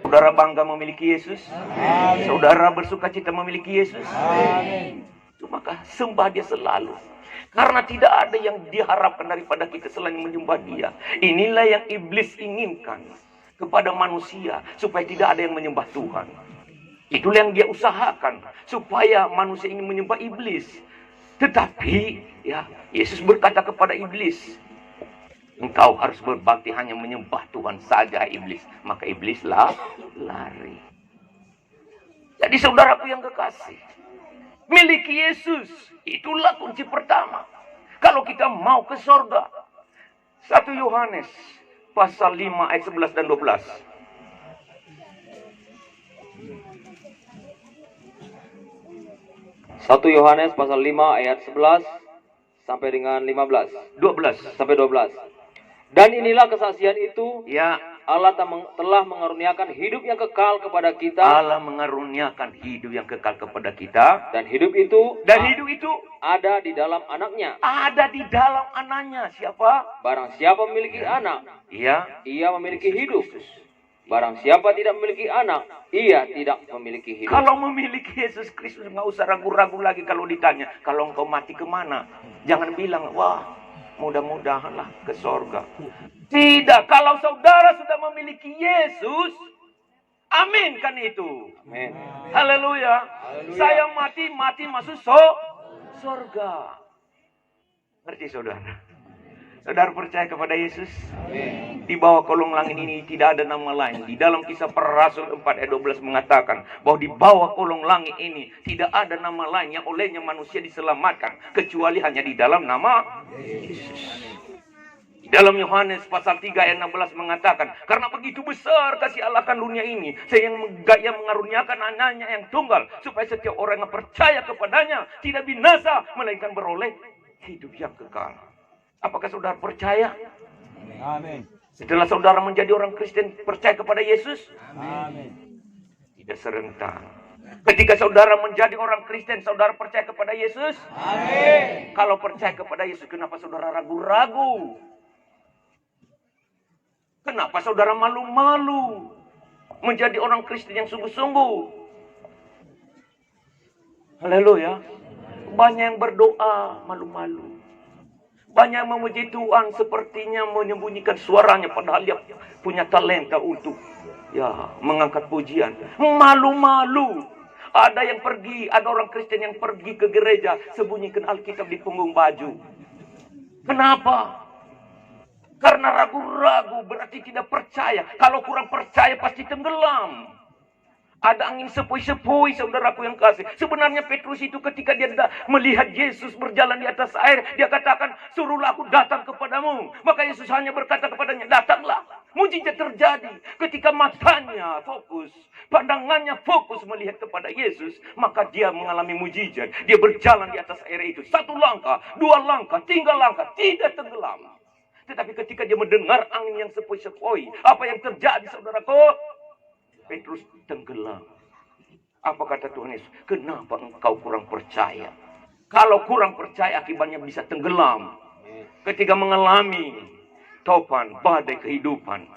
Saudara bangga memiliki Yesus. Saudara bersuka cita memiliki Yesus. Maka sembah dia selalu. Karena tidak ada yang diharapkan daripada kita selain menyembah dia. Inilah yang iblis inginkan kepada manusia. Supaya tidak ada yang menyembah Tuhan. Itulah yang dia usahakan. Supaya manusia ini menyembah iblis. Tetapi ya, Yesus berkata kepada iblis, engkau harus berbakti hanya menyembah Tuhan saja, iblis. Maka iblislah lari. Jadi saudaraku yang kekasih, miliki Yesus. Itulah kunci pertama. Kalau kita mau ke sorga. 1 Yohanes pasal 5 ayat 11 dan 12. 1 Yohanes pasal 5 ayat 11 sampai dengan 15. 12. Sampai 12. Dan inilah kesaksian itu, Ya, Allah telah mengaruniakan hidup yang kekal kepada kita. Allah mengaruniakan hidup yang kekal kepada kita. Dan hidup itu Hidup itu ada di dalam anaknya. ada di dalam anaknya. Siapa? Barang siapa memiliki anak, Iya. ia memiliki hidup. Barang siapa tidak memiliki anak, ia tidak memiliki hidup. Kalau memiliki Yesus Kristus nggak usah ragu-ragu lagi kalau ditanya, kalau engkau mati kemana? Jangan bilang, wah mudah-mudahanlah ke sorga. Tidak, kalau saudara sudah memiliki Yesus, amin kan itu. Amin. Haleluya. Saya mati masuk sorga. Ngerti saudara? Saudara percaya kepada Yesus? Di bawah kolong langit ini tidak ada nama lain. Di dalam Kisah Para Rasul 4 ayat 12 mengatakan bahwa di bawah kolong langit ini tidak ada nama lain yang olehnya manusia diselamatkan kecuali hanya di dalam nama Yesus. Di dalam Yohanes pasal 3 ayat 16 mengatakan, karena begitu besar kasih Allah akan dunia ini, sehingga mengaruniakan anaknya yang tunggal, supaya setiap orang yang percaya kepadanya tidak binasa, melainkan beroleh hidup yang kekal. Apakah saudara percaya? Amin. Setelah saudara menjadi orang Kristen percaya kepada Yesus? Amin. Tidak serentak. Ketika saudara menjadi orang Kristen, saudara percaya kepada Yesus? Amin. Kalau percaya kepada Yesus, kenapa saudara ragu-ragu? Kenapa saudara malu-malu menjadi orang Kristen yang sungguh-sungguh? Haleluya. Banyak yang berdoa malu-malu. Banyak yang memuji Tuhan sepertinya menyembunyikan suaranya padahal dia punya talenta untuk mengangkat pujian. Malu-malu. Ada yang pergi, ada orang Kristen yang pergi ke gereja sembunyikan Alkitab di punggung baju. Kenapa? Karena ragu-ragu berarti tidak percaya. Kalau kurang percaya pasti tenggelam. Ada angin sepoi-sepoi, saudaraku yang kasih. Sebenarnya Petrus itu ketika dia melihat Yesus berjalan di atas air, dia katakan, suruhlah aku datang kepadamu. Maka Yesus hanya berkata kepadanya, datanglah. Mujizat terjadi ketika matanya fokus, pandangannya fokus melihat kepada Yesus, maka dia mengalami mujizat. Dia berjalan di atas air itu. 1 langkah, 2 langkah, 3 langkah, tidak tenggelam. Tetapi ketika dia mendengar angin yang sepoi-sepoi, apa yang terjadi, saudaraku? Petrus tenggelam. Apa kata Tuhan Yesus? Kenapa engkau kurang percaya? Kalau kurang percaya akibatnya bisa tenggelam. Ketika mengalami topan, badai kehidupan,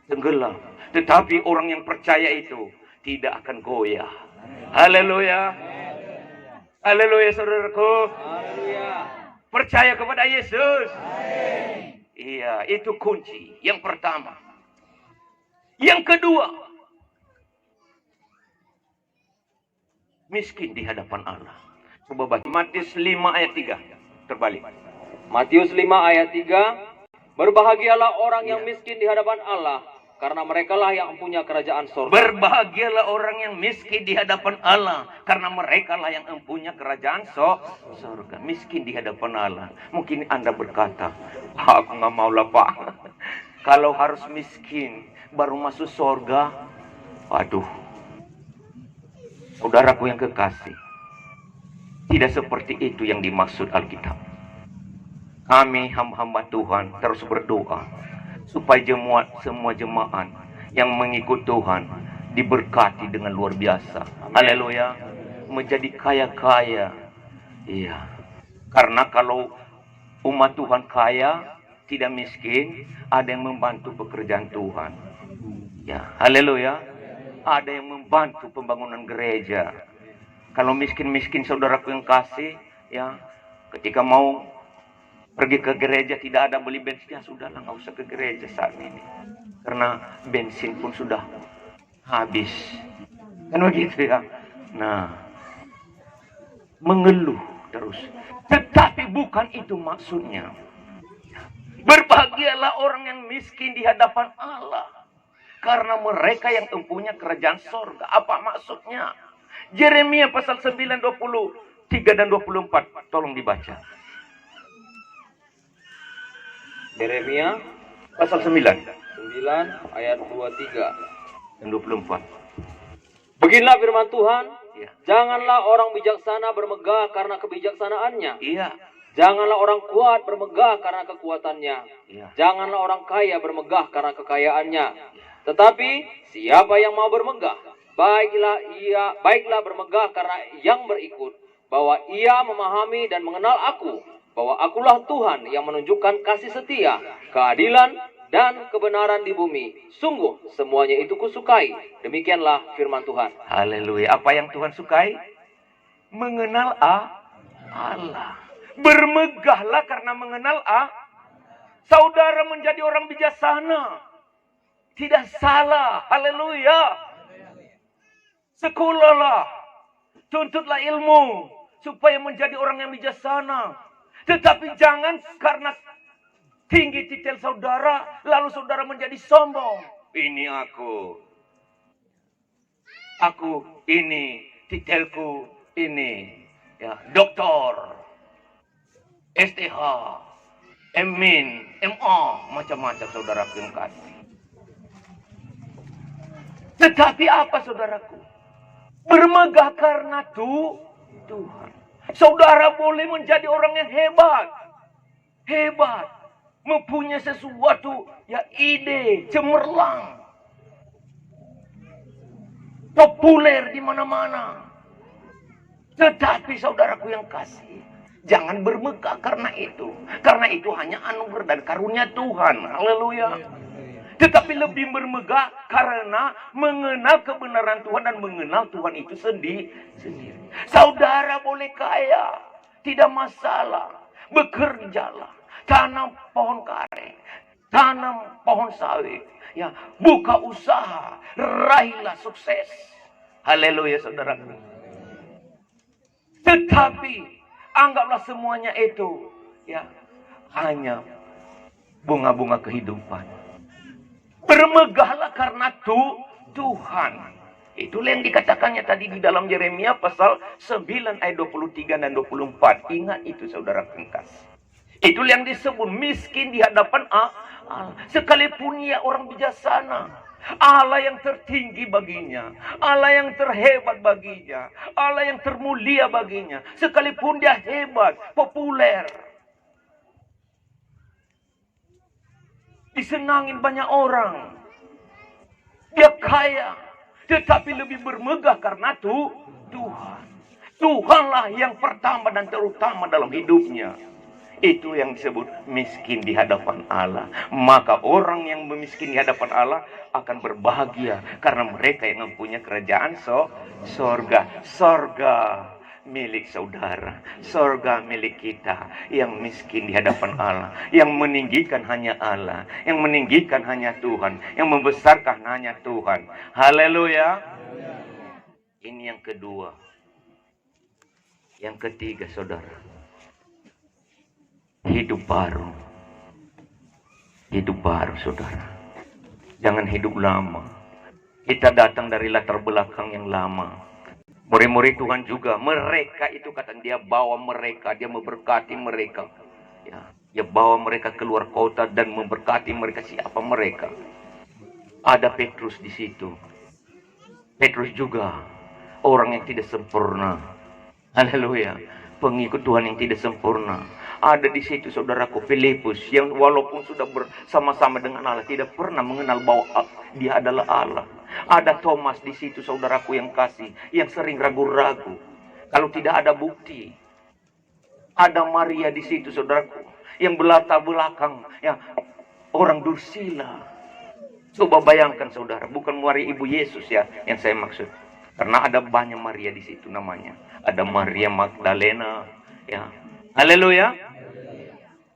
tenggelam. Tetapi orang yang percaya itu tidak akan goyah. Haleluya. Haleluya saudaraku. Percaya kepada Yesus. Iya, itu kunci yang pertama. Yang kedua, miskin di hadapan Allah. Coba baca Matius 5 ayat 3. Terbalik. Matius 5 ayat 3, berbahagialah orang yang miskin di hadapan Allah, karena merekalah yang punya kerajaan surga. Berbahagialah orang yang miskin di hadapan Allah, karena merekalah yang mempunyai kerajaan surga. Miskin di hadapan Allah. Mungkin Anda berkata, aku nggak mau lah Pak. Kalau harus miskin baru masuk surga. Aduh, saudaraku yang kekasih, tidak seperti itu yang dimaksud Alkitab. Kami hamba-hamba Tuhan terus berdoa supaya semua jemaat yang mengikut Tuhan diberkati dengan luar biasa. Haleluya. Menjadi kaya-kaya. Iya. Karena kalau umat Tuhan kaya, tidak miskin, ada yang membantu pekerjaan Tuhan. Ya, haleluya. Ada yang membantu pembangunan gereja. Kalau miskin-miskin saudaraku yang kasih, ya, ketika mau pergi ke gereja tidak ada beli bensin, ya sudahlah, nggak usah ke gereja saat ini, karena bensin pun sudah habis, kan begitu ya. Nah, mengeluh terus, tetapi bukan itu maksudnya. Berbahagialah orang yang miskin di hadapan Allah, karena mereka yang mempunyai kerajaan surga. Apa maksudnya? Yeremia pasal 9, 23 dan 24, tolong dibaca. Yeremia Pasal 9 ayat 23 dan 24. Beginilah firman Tuhan, Iya. janganlah orang bijaksana bermegah karena kebijaksanaannya. Iya. Janganlah orang kuat bermegah karena kekuatannya. Iya. Janganlah orang kaya bermegah karena kekayaannya. Tetapi siapa yang mau bermegah, baiklah bermegah karena yang berikut, bahwa ia memahami dan mengenal aku, bahwa akulah Tuhan yang menunjukkan kasih setia, keadilan, dan kebenaran di bumi. Sungguh semuanya itu kusukai. Demikianlah firman Tuhan. Haleluya. Apa yang Tuhan sukai? Mengenal Allah. Bermegahlah karena mengenal Saudara menjadi orang bijaksana. Tidak salah. Haleluya. Sekolahlah. Tuntutlah ilmu supaya menjadi orang yang bijaksana. Tetapi jangan karena tinggi titel saudara, lalu saudara menjadi sombong. Ini aku ini, titelku ini, ya, doktor, STH, MIN, MA, macam-macam saudaraku yang kasih. Tetapi apa saudaraku? Bermegah karena Tuhan. Saudara boleh menjadi orang yang hebat, mempunyai sesuatu, ya, ide cemerlang, populer di mana-mana. Tetapi saudaraku yang kasih, jangan bermegah karena itu hanya anugerah dan karunia Tuhan. Haleluya. Tetapi lebih bermegah karena mengenal kebenaran Tuhan dan mengenal Tuhan itu sendiri. Saudara boleh kaya, tidak masalah. Bekerjalah, tanam pohon karet, tanam pohon sawit, ya, buka usaha, raihlah sukses. Haleluya saudaraku. Tetapi anggaplah semuanya itu, ya, hanya bunga-bunga kehidupan. Bermegahlah karena Tuhan. Itulah yang dikatakannya tadi di dalam Yeremia pasal 9 ayat 23 dan 24. Ingat itu saudara kasih. Itulah yang disebut miskin di hadapan Allah. Sekalipun ia orang bijaksana, Allah yang tertinggi baginya, Allah yang terhebat baginya, Allah yang termulia baginya. Sekalipun dia hebat, populer, disenangin banyak orang, dia kaya, tetapi lebih bermegah karena Tuhan. Tuhanlah yang pertama dan terutama dalam hidupnya. Itu yang disebut miskin di hadapan Allah. Maka orang yang miskin di hadapan Allah akan berbahagia karena mereka yang mempunyai kerajaan sorga. Sorga milik saudara, sorga milik kita. Yang miskin di hadapan Allah, yang meninggikan hanya Allah, yang meninggikan hanya Tuhan, yang membesarkan hanya Tuhan. Haleluya. Ini yang kedua. Yang ketiga, saudara, hidup baru. Hidup baru, saudara. Jangan hidup lama. Kita datang dari latar belakang yang lama. Murid-murid Tuhan juga, mereka itu kata dia bawa mereka, dia memberkati mereka. Ya, dia bawa mereka keluar kota dan memberkati mereka. Siapa mereka? Ada Petrus di situ. Petrus juga orang yang tidak sempurna. Haleluya. Pengikut Tuhan yang tidak sempurna. Ada di situ saudaraku Filipus yang walaupun sudah bersama-sama dengan Allah tidak pernah mengenal bahwa dia adalah Allah. Ada Thomas di situ saudaraku yang kasih, yang sering ragu-ragu kalau tidak ada bukti. Ada Maria di situ saudaraku yang berlatar belakang ya orang dursila. Coba bayangkan saudara, bukan Maria ibu Yesus ya yang saya maksud. Karena ada banyak Maria di situ namanya. Ada Maria Magdalena, ya. Haleluya.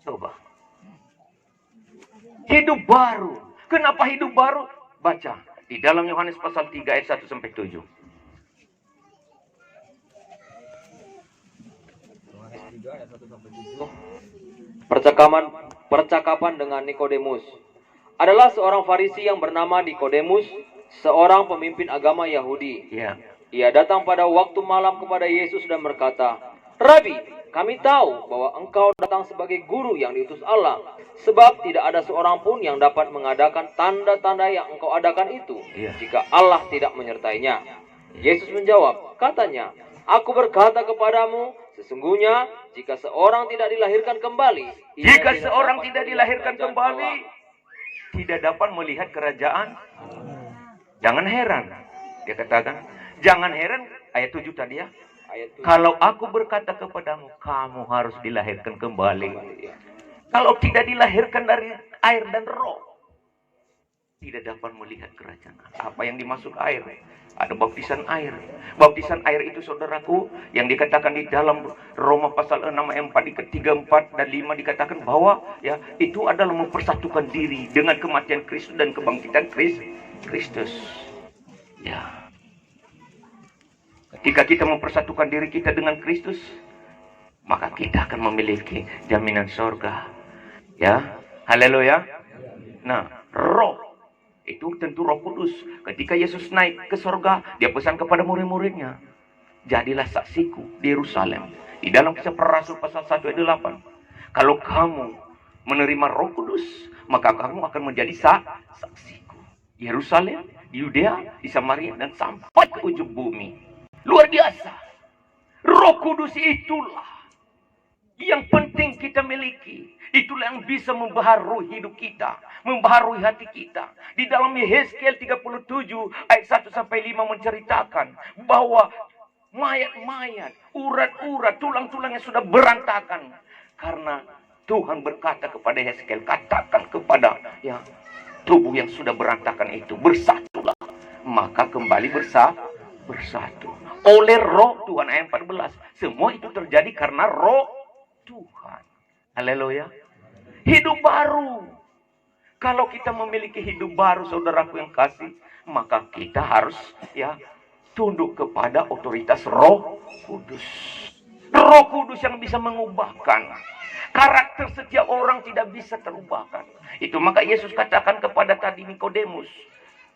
Coba. Hidup baru. Kenapa hidup baru? Baca di dalam Yohanes pasal 3 ayat 1 sampai 7. Percakapan dengan Nikodemus. Adalah seorang Farisi yang bernama Nikodemus, seorang pemimpin agama Yahudi. Ya. Ia datang pada waktu malam kepada Yesus dan berkata, "Rabi, kami tahu bahwa engkau datang sebagai guru yang diutus Allah, sebab tidak ada seorang pun yang dapat mengadakan tanda-tanda yang engkau adakan itu, jika Allah tidak menyertainya." Yesus menjawab, katanya, "Aku berkata kepadamu, sesungguhnya jika seorang tidak dilahirkan kembali, Jika seorang tidak dilahirkan kembali, tidak dapat melihat kerajaan. Jangan heran. Dia katakan, jangan heran, ayat 7 tadi ya. Ayat 7. Kalau aku berkata kepadamu, kamu harus dilahirkan kembali. Kalau tidak dilahirkan dari air dan roh, tidak dapat melihat kerajaan. Apa yang dimaksud air? Ada baptisan air. Baptisan air itu saudaraku, yang dikatakan di dalam Roma pasal 6 ayat 4, di ketiga, 4 dan 5 dikatakan bahwa ya itu adalah mempersatukan diri dengan kematian Kristus dan kebangkitan Kristus. Ya. Ketika kita mempersatukan diri kita dengan Kristus, maka kita akan memiliki jaminan surga. Ya. Haleluya. Nah, roh itu tentu Roh Kudus. Ketika Yesus naik ke surga, dia pesan kepada murid-muridnya, jadilah saksiku di Yerusalem. Di dalam Kisah Para Rasul pasal 1 ayat 8. Kalau kamu menerima Roh Kudus, maka kamu akan menjadi saksiku. Yerusalem, di Yudea, di Samaria, dan sampai ke ujung bumi. Luar biasa. Roh Kudus itulah yang penting kita miliki. Itulah yang bisa membaharui hidup kita, membaharui hati kita. Di dalam Yehezkiel 37 ayat 1 sampai 5 menceritakan bahwa mayat-mayat, urat-urat, tulang-tulang yang sudah berantakan. Karena Tuhan berkata kepada Yehezkiel, katakan kepada ya tubuh yang sudah berantakan itu, bersatulah. Maka kembali bersatu. Oleh roh Tuhan ayat 14. Semua itu terjadi karena roh Tuhan. Haleluya. Hidup baru. Kalau kita memiliki hidup baru, saudaraku yang kasih, maka kita harus ya tunduk kepada otoritas Roh Kudus. Roh Kudus yang bisa mengubahkan karakter setiap orang, tidak bisa terubahkan. Itu maka Yesus katakan kepada tadi Nikodemus,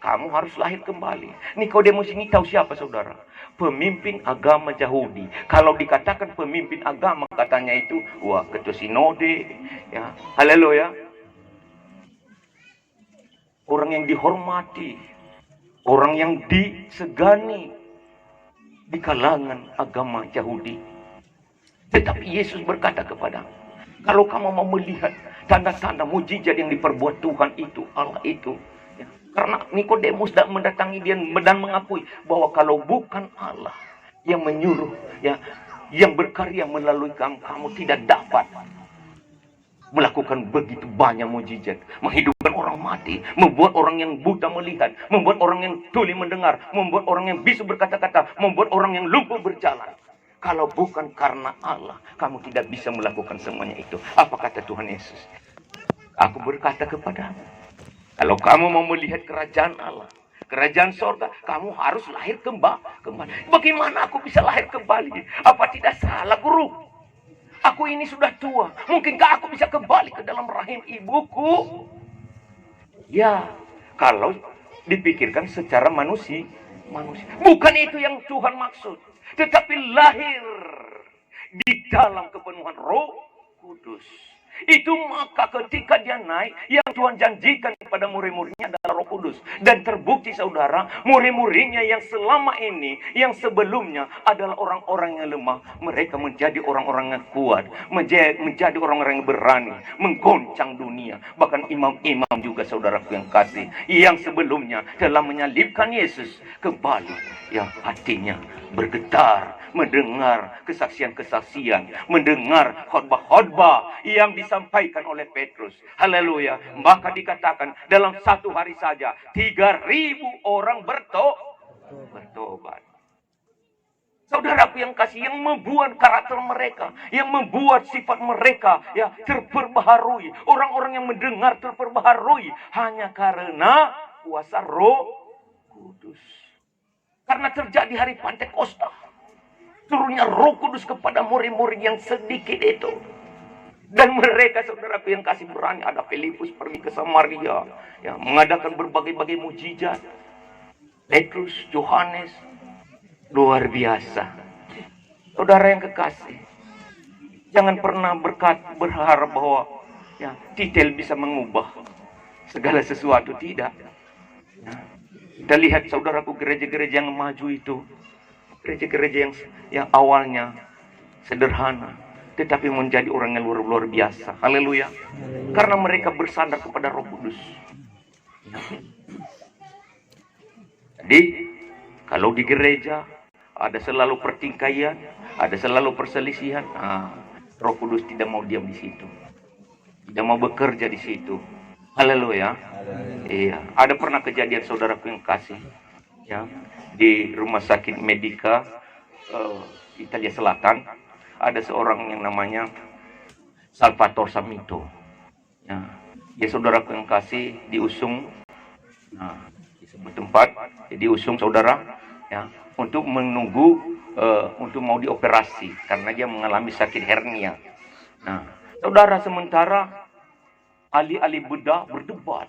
kamu harus lahir kembali. Nikodemus ini tahu siapa saudara? Pemimpin agama Yahudi. Kalau dikatakan pemimpin agama, katanya itu, wah ketua sinode, ya, haleluya. Orang yang dihormati, orang yang disegani di kalangan agama Yahudi. Tetapi Yesus berkata kepada, kalau kamu mau melihat tanda-tanda mujizat yang diperbuat Tuhan itu, Allah itu, karena Nikodemus mendatangi dia dan mengakui bahwa kalau bukan Allah yang menyuruh, ya, yang berkarya melalui kamu tidak dapat melakukan begitu banyak mujizat, menghidupkan orang mati, membuat orang yang buta melihat, membuat orang yang tuli mendengar, membuat orang yang bisu berkata-kata, membuat orang yang lumpuh berjalan. Kalau bukan karena Allah, kamu tidak bisa melakukan semuanya itu. Apa kata Tuhan Yesus? Aku berkata kepadamu, kalau kamu mau melihat kerajaan Allah, kerajaan sorga, kamu harus lahir kembali. Bagaimana aku bisa lahir kembali? Apa tidak salah, guru? Aku ini sudah tua. Mungkinkah aku bisa kembali ke dalam rahim ibuku? Ya, kalau dipikirkan secara manusia. Bukan itu yang Tuhan maksud. Tetapi lahir di dalam kepenuhan Roh Kudus. Itu maka ketika dia naik, yang Tuhan janjikan kepada murid-muridnya adalah Roh Kudus. Dan terbukti saudara, murid-muridnya yang selama ini, yang sebelumnya adalah orang-orang yang lemah, mereka menjadi orang-orang yang kuat, menjadi orang-orang yang berani, menggoncang dunia. Bahkan imam-imam juga saudaraku yang kasih, yang sebelumnya telah menyalibkan Yesus, kembali yang hatinya bergetar, mendengar kesaksian-kesaksian, mendengar khotbah-khotbah yang disampaikan oleh Petrus. Haleluya. Maka dikatakan dalam satu hari saja 3.000 orang bertobat. Saudaraku yang kasih, yang membuat karakter mereka, yang membuat sifat mereka ya terperbaharui. Orang-orang yang mendengar terperbaharui hanya karena kuasa Roh Kudus. Karena terjadi hari Pentakosta, turunnya Roh Kudus kepada murid-murid yang sedikit itu. Dan mereka saudaraku yang kasih berani, ada Filipus pergi ke Samaria, ya, mengadakan berbagai-bagai mujizat. Petrus, Yohanes, luar biasa. Saudara yang kekasih, jangan pernah berharap bahwa ya, titel bisa mengubah segala sesuatu, tidak. Ya. Kita lihat saudaraku gereja-gereja yang maju itu, gereja-gereja yang awalnya sederhana, tetapi menjadi orang yang luar biasa. Haleluya. Karena mereka bersandar kepada Roh Kudus. Jadi, kalau di gereja ada selalu pertikaian, ada selalu perselisihan, Roh Kudus tidak mau diam di situ. Tidak mau bekerja di situ. Haleluya. Iya, ada pernah kejadian saudaraku yang kasih, ya, di rumah sakit Medica Italia Selatan, ada seorang yang namanya Salvatore Samito. Ya, dia saudaraku yang kasih diusung, di sebuah tempat, diusung saudara, ya, untuk menunggu untuk mau dioperasi karena dia mengalami sakit hernia. Nah, saudara, sementara ahli-ahli bedah berdebat,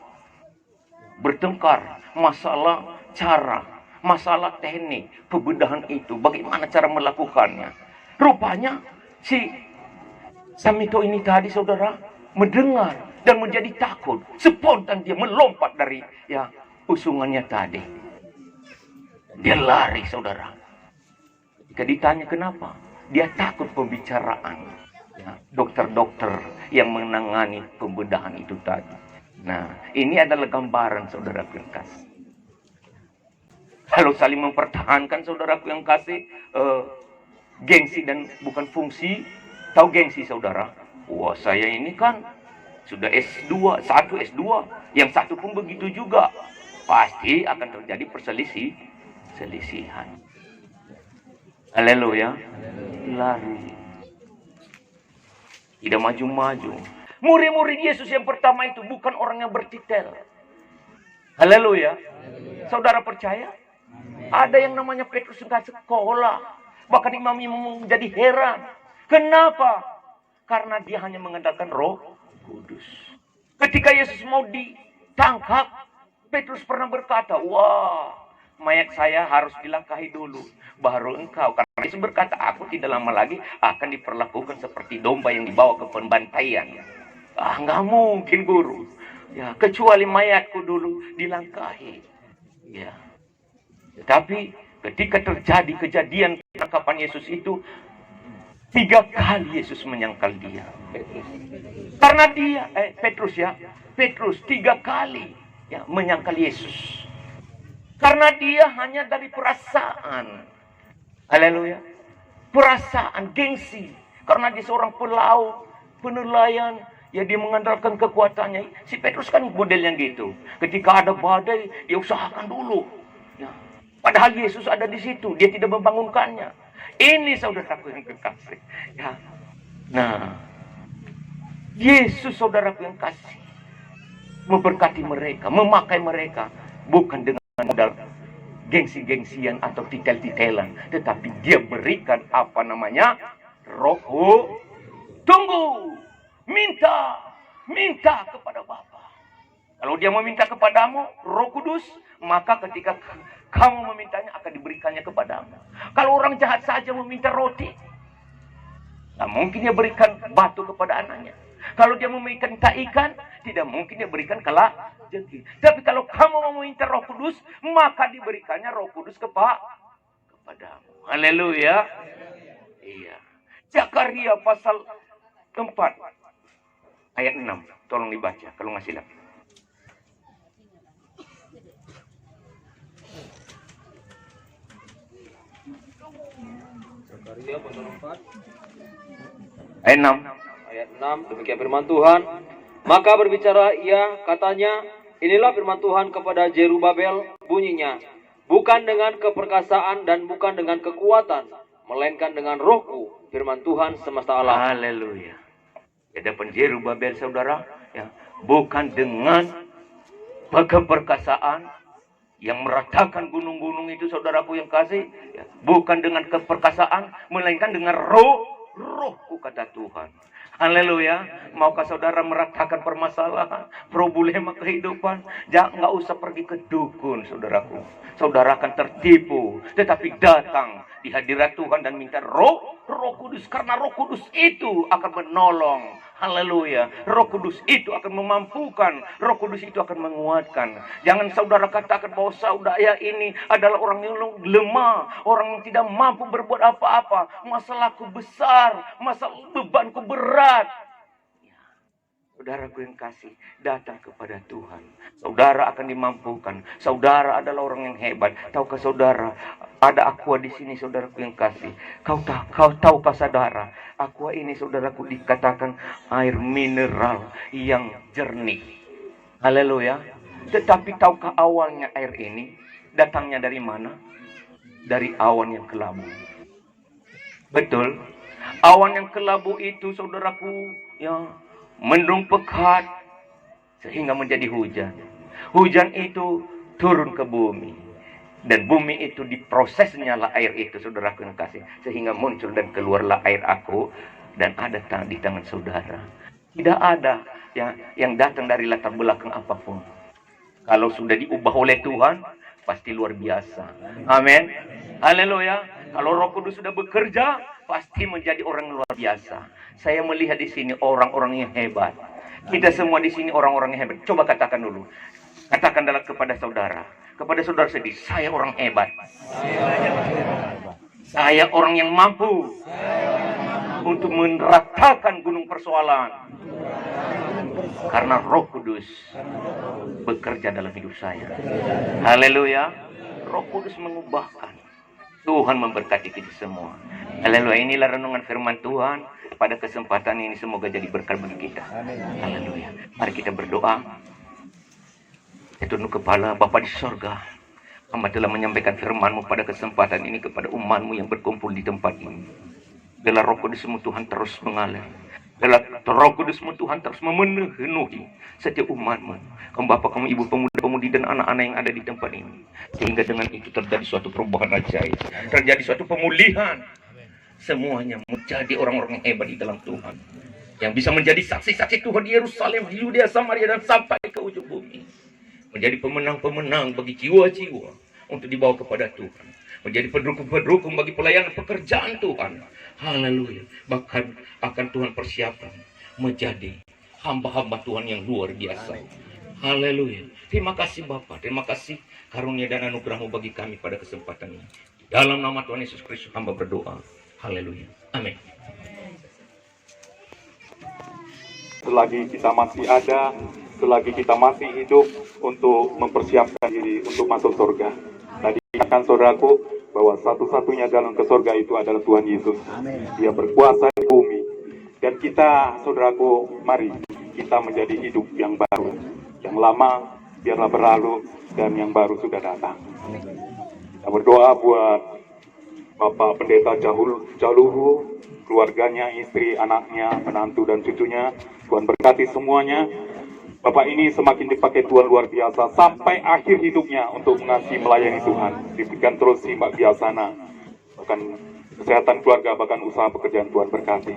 bertengkar masalah cara, masalah teknik pembedahan itu, bagaimana cara melakukannya. Rupanya si Samito ini tadi saudara mendengar dan menjadi takut, spontan dia melompat dari ya usungannya tadi. Dia lari saudara. Ketika ditanya kenapa, dia takut pembicaraan ya, dokter-dokter yang menangani pembedahan itu tadi. Nah, ini adalah gambaran saudaraku yang kasih. Kalau saling mempertahankan saudaraku yang kasih, gengsi dan bukan fungsi. Tahu gengsi saudara? Wah, saya ini kan sudah S2, satu S2, yang satu pun begitu juga. Pasti akan terjadi perselisihan. Haleluya. Lari. Tidak maju-maju. Murid-murid Yesus yang pertama itu bukan orang yang bertitel. Haleluya. Saudara percaya? Ada yang namanya Petrus enggak sekolah. Bahkan imam-imam menjadi heran. Kenapa? Karena dia hanya mengandalkan Roh Kudus. Ketika Yesus mau ditangkap, Petrus pernah berkata, wah, mayat saya harus dilangkahi dulu, baru engkau. Karena Yesus berkata, aku tidak lama lagi akan diperlakukan seperti domba yang dibawa ke pembantaian. Nggak mungkin guru. Ya, kecuali mayatku dulu dilangkahi. Ya. Tetapi ketika terjadi kejadian penangkapan Yesus itu, 3 kali Yesus menyangkal dia. Karena dia, Petrus 3 kali ya, menyangkal Yesus. Karena dia hanya dari perasaan. Haleluya. Perasaan, gengsi. Karena dia seorang pelaut, penelayan Ya dia mengandalkan kekuatannya. Si Petrus kan modelnya gitu. Ketika ada badai, dia usahakan dulu. Ya. Padahal Yesus ada di situ, dia tidak membangunkannya. Ini saudaraku yang kekasih. Ya. Nah, Yesus saudaraku yang kasih memberkati mereka, memakai mereka, bukan dengan modal gengsi-gengsian atau titel-titelan, tetapi dia berikan apa namanya? Roh. Tunggu, minta kepada Bapa. Kalau dia meminta kepadamu Roh Kudus, maka ketika kamu memintanya akan diberikannya kepadamu. Kalau orang jahat saja meminta roti, nah mungkin dia berikan batu kepada anaknya. Kalau dia meminta ikan, tidak mungkin dia berikan kelajengking. Tapi kalau kamu meminta Roh Kudus, maka diberikannya Roh Kudus kepadamu. Haleluya. Iya. Zakaria pasal 4 ayat 6. Tolong dibaca kalau nggak silap. Zakaria pasal 4 Ayat 6. ayat 6, demikian firman Tuhan. Maka berbicara ia, katanya, inilah firman Tuhan kepada Zerubabel, bunyinya, bukan dengan keperkasaan dan bukan dengan kekuatan, melainkan dengan rohku, firman Tuhan semesta alam. Haleluya. Ada Zerubabel saudara, ya, bukan dengan keperkasaan yang meratakan gunung-gunung itu saudaraku yang kasih, ya, bukan dengan keperkasaan, melainkan dengan rohku kata Tuhan. Haleluya. Maukah saudara meratakan permasalahan, problema kehidupan? Jangan, nggak usah pergi ke dukun saudaraku. Saudara akan tertipu. Tetapi datang di hadirat Tuhan dan minta Roh Kudus. Karena Roh Kudus itu akan menolong. Haleluya. Roh Kudus itu akan memampukan. Roh Kudus itu akan menguatkan. Jangan saudara katakan bahwa saudara ini adalah orang yang lemah, orang yang tidak mampu berbuat apa-apa. Masalahku besar, masalah bebanku berat. Saudaraku yang kasih, datang kepada Tuhan. Saudara akan dimampukan. Saudara adalah orang yang hebat. Tahukah saudara, ada aqua di sini saudaraku yang kasih. Kau tahukah saudara, aqua ini saudaraku dikatakan air mineral yang jernih. Haleluya. Tetapi tahukah awalnya air ini datangnya dari mana? Dari awan yang kelabu. Betul. Awan yang kelabu itu saudaraku yang mendung pekat sehingga menjadi hujan. Hujan itu turun ke bumi. Dan bumi itu diprosesnya lah air itu saudaraku yang kasih. Sehingga muncul dan keluarlah air aku. Dan ada di tangan saudara. Tidak ada yang datang dari latar belakang apapun. Kalau sudah diubah oleh Tuhan, pasti luar biasa. Amin. Haleluya. Kalau Roh Kudus sudah bekerja, pasti menjadi orang luar biasa. Saya melihat di sini orang-orang yang hebat. Kita semua di sini orang-orang yang hebat. Coba katakan dulu. Katakan kepada saudara. Kepada saudara sendiri, saya orang hebat. Saya orang yang mampu untuk meratakan gunung persoalan. Karena Roh Kudus bekerja dalam hidup saya. Haleluya. Roh Kudus mengubahkan. Tuhan memberkati kita semua. Haleluya. Inilah renungan firman Tuhan. Pada kesempatan ini semoga jadi berkat bagi kita. Haleluya. Mari kita berdoa. Tunduk kepala. Bapa di sorga, Hamba telah menyampaikan firman-Mu pada kesempatan ini kepada umat-Mu yang berkumpul di tempat ini. Biarlah Roh Kudus-Mu Tuhan terus mengalir. Biarlah Roh Kudus-Mu Tuhan terus memenuhi setiap umat-Mu. Kamu Bapa, kamu Ibu, pemuda-pemudi dan anak-anak yang ada di tempat ini. Sehingga dengan itu terjadi suatu perubahan ajaib. Terjadi suatu pemulihan. Semuanya menjadi orang-orang yang hebat di dalam Tuhan. Yang bisa menjadi saksi-saksi Tuhan di Yerusalem, Yudea, Samaria, dan sampai ke ujung bumi. Menjadi pemenang-pemenang bagi jiwa-jiwa untuk dibawa kepada Tuhan. Menjadi pendukung-pendukung bagi pelayanan pekerjaan Tuhan. Haleluya. Bahkan akan Tuhan persiapkan menjadi hamba-hamba Tuhan yang luar biasa. Haleluya. Terima kasih Bapa. Terima kasih karunia dan anugerah-Mu bagi kami pada kesempatan ini. Dalam nama Tuhan Yesus Kristus hamba berdoa. Haleluya. Amin. Selagi kita masih ada, selagi kita masih hidup untuk mempersiapkan diri untuk masuk surga. Tadi katakan saudaraku bahwa satu-satunya jalan ke surga itu adalah Tuhan Yesus. Dia berkuasa di bumi. Dan kita, saudaraku, mari kita menjadi hidup yang baru. Yang lama biarlah berlalu dan yang baru sudah datang. Kita berdoa buat Bapak Pendeta Jaluhu, keluarganya, istri, anaknya, menantu dan cucunya. Tuhan berkati semuanya. Bapak ini semakin dipakai Tuhan luar biasa sampai akhir hidupnya untuk mengasihi melayani Tuhan. Diberikan terus simak biasana, bahkan kesehatan keluarga, bahkan usaha pekerjaan Tuhan berkati.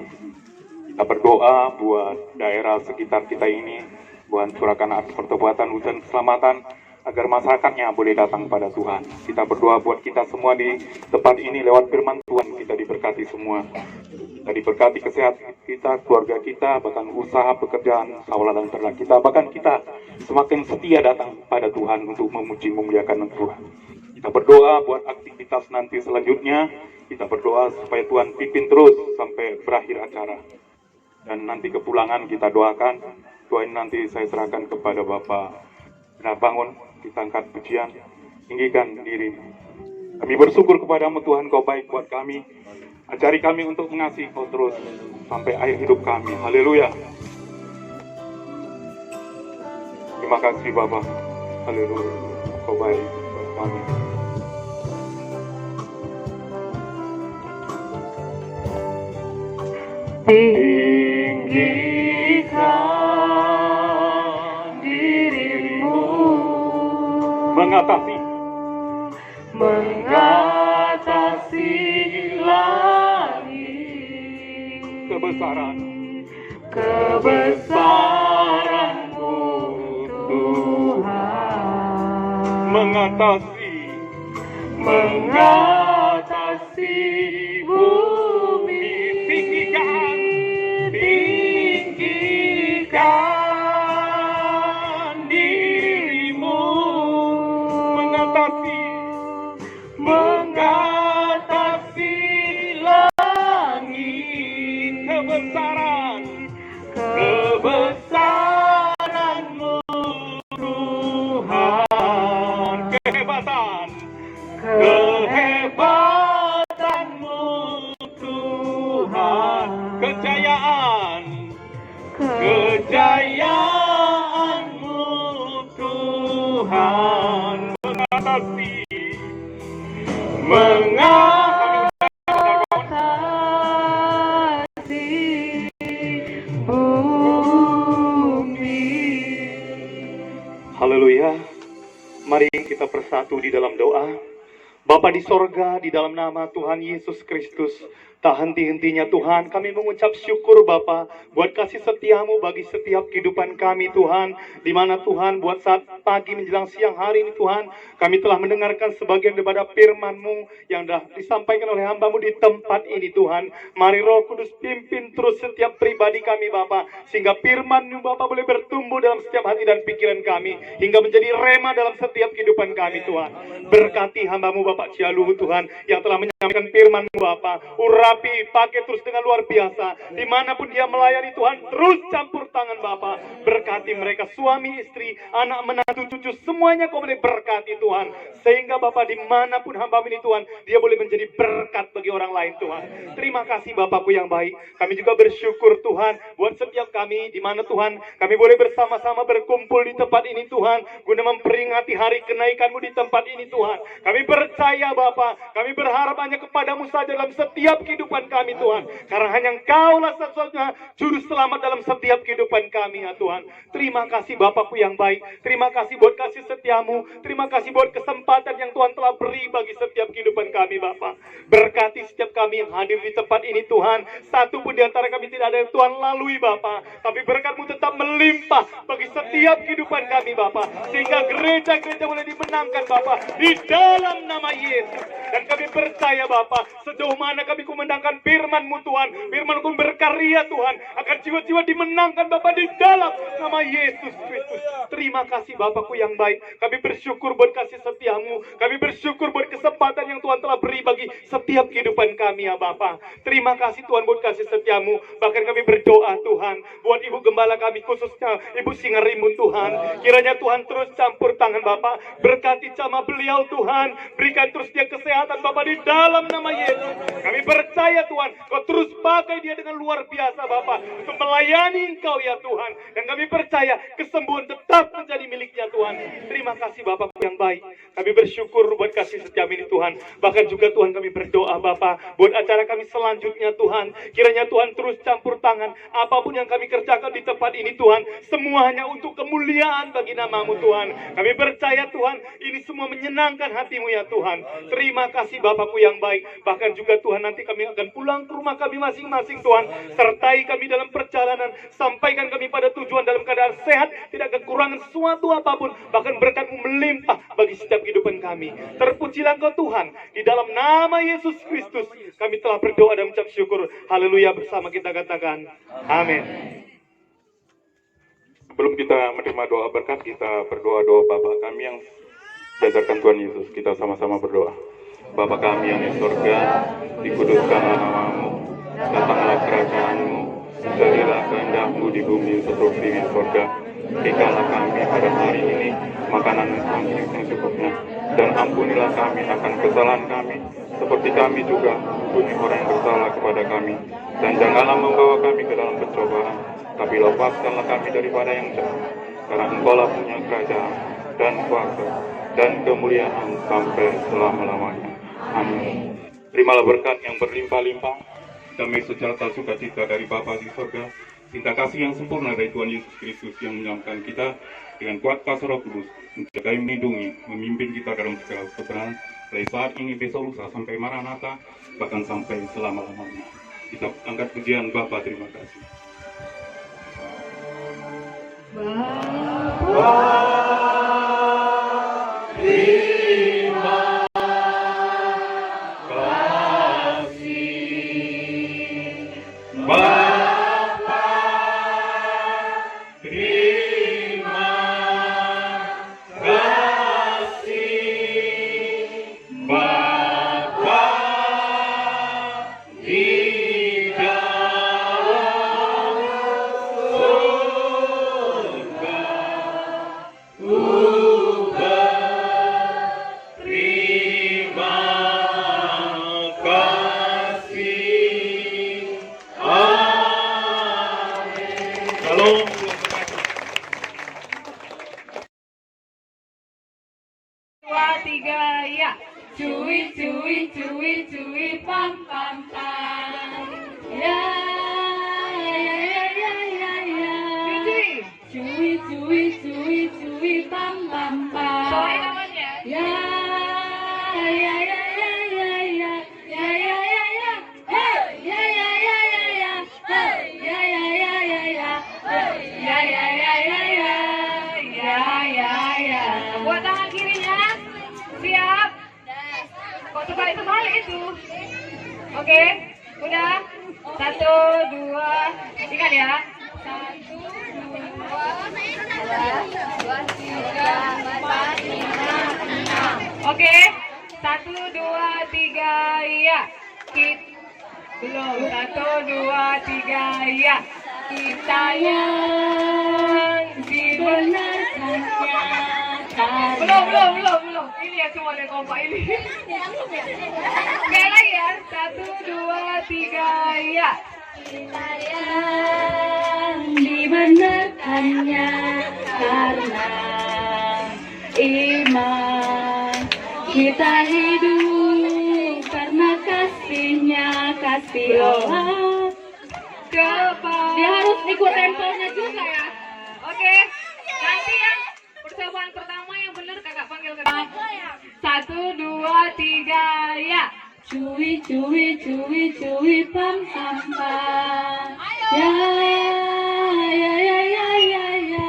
Kita berdoa buat daerah sekitar kita ini, Tuhan curahkan atas pertobatan, hujan keselamatan, agar masyarakatnya boleh datang kepada Tuhan. Kita berdoa buat kita semua di tempat ini lewat firman Tuhan, kita diberkati semua. Kita diberkati kesehatan kita, keluarga kita, bahkan usaha pekerjaan, sawah dan ternak kita, bahkan kita semakin setia datang pada Tuhan untuk memuji memuliakan Tuhan. Kita berdoa buat aktivitas nanti selanjutnya. Kita berdoa supaya Tuhan pimpin terus sampai berakhir acara. Dan nanti kepulangan kita doakan. Doain nanti saya serahkan kepada Bapak. Nah, bangun, kita angkat pujian, tinggikan diri. Kami bersyukur kepadamu Tuhan, Kau baik buat kami. Ajari kami untuk mengasihi Kau terus sampai akhir hidup kami. Haleluya. Terima kasih Bapa. Haleluya. Kau baik buat kami. Tinggikan dirimu, Mengatasi langit, kebesaran-Mu Tuhan, mengatasi bumi. Tinggikan dirimu, mengatasi langit, kebesaran-Mu Tuhan, kehebatan-Mu Tuhan, kejayaan-Mu Tuhan, mengatasi bumi. Haleluya. Mari kita bersatu di dalam doa. Bapa di sorga, di dalam nama Tuhan Yesus Kristus, tak henti-hentinya Tuhan, kami mengucap syukur Bapa buat kasih setiamu bagi setiap kehidupan kami Tuhan. Di mana Tuhan buat saat pagi menjelang siang hari ini Tuhan, kami telah mendengarkan sebagian daripada firman-Mu yang dah disampaikan oleh hamba-Mu di tempat ini Tuhan. Mari Roh Kudus pimpin terus setiap pribadi kami Bapa, sehingga firman-Mu Bapa boleh bertumbuh dalam setiap hati dan pikiran kami, hingga menjadi rema dalam setiap kehidupan kami Tuhan. Berkati hamba-Mu Bapak Jaluhu Tuhan, yang telah menyampaikan firman-Mu Bapa. Urapi, pakai terus dengan luar biasa. Dimanapun dia melayani Tuhan, terus campur tangan Bapa. Berkati mereka, suami, istri, anak, menantu, cucu, semuanya Kau boleh berkati Tuhan. Sehingga Bapa dimanapun hamba ini Tuhan, dia boleh menjadi berkat bagi orang lain Tuhan. Terima kasih Bapakku yang baik. Kami juga bersyukur Tuhan buat setiap kami, di mana Tuhan kami boleh bersama-sama berkumpul di tempat ini Tuhan, guna memperingati hari kenaikan-Mu di tempat ini Tuhan. Kami percaya Bapa, kami berharap hanya kepada-Mu saja dalam setiap kehidupan kami Tuhan, karena hanya Engkau-lah satu-satunya juru selamat dalam setiap kehidupan kami ya Tuhan. Terima kasih Bapakku yang baik. Terima kasih buat kasih setia-Mu. Terima kasih buat kesempatan yang Tuhan telah beri bagi setiap kehidupan kami Bapa. Berkati setiap kami yang hadir di tempat ini Tuhan. Satu pun di antara kami tidak ada yang Tuhan lalui Bapa, tapi berkat-Mu tetap melimpah bagi setiap kehidupan kami Bapa, sehingga gereja-gereja boleh dimenangkan Bapa di dalam nama Yesus. Dan kami percaya Bapa, sejauh mana kami kumandangkan firman-Mu Tuhan, firman-Mu berkarya Tuhan, akan jiwa-jiwa dimenangkan Bapa di dalam nama Yesus Kristus. Terima kasih Bapakku yang baik. Kami bersyukur buat kasih setia-Mu. Kami bersyukur buat kesempatan yang Tuhan telah beri bagi setiap kehidupan kami ya Bapa. Terima kasih Tuhan buat kasih setia-Mu. Bahkan kami berdoa Tuhan buat Ibu Gembala kami, khususnya Ibu Singarimbun Tuhan. Kiranya Tuhan terus campur tangan Bapa, berkati jamaah beliau Tuhan. Berikan terus dia kesehatan Bapa di dalam dalam nama Yesus. Kami percaya Tuhan, Kau terus pakai dia dengan luar biasa Bapa untuk melayani Engkau ya Tuhan. Dan kami percaya kesembuhan tetap menjadi miliknya Tuhan. Terima kasih Bapa yang baik. Kami bersyukur buat kasih setiap ini Tuhan. Bahkan juga Tuhan kami berdoa Bapa buat acara kami selanjutnya Tuhan. Kiranya Tuhan terus campur tangan. Apapun yang kami kerjakan di tempat ini Tuhan, semuanya untuk kemuliaan bagi nama-Mu Tuhan. Kami percaya Tuhan, ini semua menyenangkan hati-Mu ya Tuhan. Terima kasih Bapakku yang baik. Bahkan juga Tuhan, nanti kami akan pulang ke rumah kami masing-masing Tuhan. Sertai kami dalam perjalanan. Sampaikan kami pada tujuan dalam keadaan sehat, tidak kekurangan sesuatu apapun. Bahkan berkat-Mu melimpah bagi setiap kehidupan kami. Terpujilah Kau Tuhan. Di dalam nama Yesus Kristus kami telah berdoa dan mengucap syukur. Haleluya, bersama kita katakan amin. Sebelum kita menerima doa berkat, kita berdoa doa Bapa kami yang diajarkan Tuhan Yesus. Kita sama-sama berdoa. Bapa kami yang di surga, dikuduskanlah nama-Mu, datanglah kerajaan-Mu, jadilah kehendak-Mu di bumi seperti di surga. Berikanlah kami pada hari ini makanan kami yang secukupnya, dan ampunilah kami akan kesalahan kami, seperti kami juga ampuni orang yang bersalah kepada kami. Dan janganlah membawa kami ke dalam pencobaan, tapi lepaskanlah kami daripada yang jahat. Karena Engkau-lah punya kerajaan dan kuasa dan kemuliaan sampai selama-lamanya. Amin. Terimalah berkat yang berlimpah-limpah, damai sejahtera sukacita dari Bapa di surga, cinta kasih yang sempurna dari Tuhan Yesus Kristus yang menyelamatkan kita dengan kuat kuasa Roh Kudus, menjaga, melindungi, memimpin kita dalam segala kebenaran dari saat ini, besok, lusa, sampai Maranatha, bahkan sampai selama-lamanya. Kita angkat pujian Bapa, terima kasih. Cuy, cuy, cuy, cuy, pam, pam, pam. Ya, ya, ya, ya, ya, ya. Cuy, cuy, cuy, cuy, pam, pam, pam. Soalnya namanya. Ya, ya, ya, ya, ya, ya. Ya, ya, ya, ya. Hey, ya, ya, ya, ya, ya. Hey, ya, ya, ya, ya, ya. Hey, ya, ya, ya, ya, ya. Ya, ya, ya. Buat tangan kirinya. Siap. Kok terbalik itu? Oke, udah. 1, 2, ingat ya. 1, 2, 3, 4, 5, 6. Oke, 1, 2, 3, ya. Belum. 1, 2, 3, ya. Kita yang dibenarkannya. Belum. Ini ya cuma ada kompak ini. Sekali lagi ya. 1, 2, 3, ya. Kita yang dibenarkannya karena iman. Kita hidup karena kasih-Nya, kasih Allah. Dia harus ikut temponya juga ya. Oke. Nanti yang percobaan pertama yang benar kakak panggil ke depan. 1, 2, 3, ya. Cuy, cuy, cuy, cuy, pam, pam, pam. Ya, ya, ya, ya, ya, ya.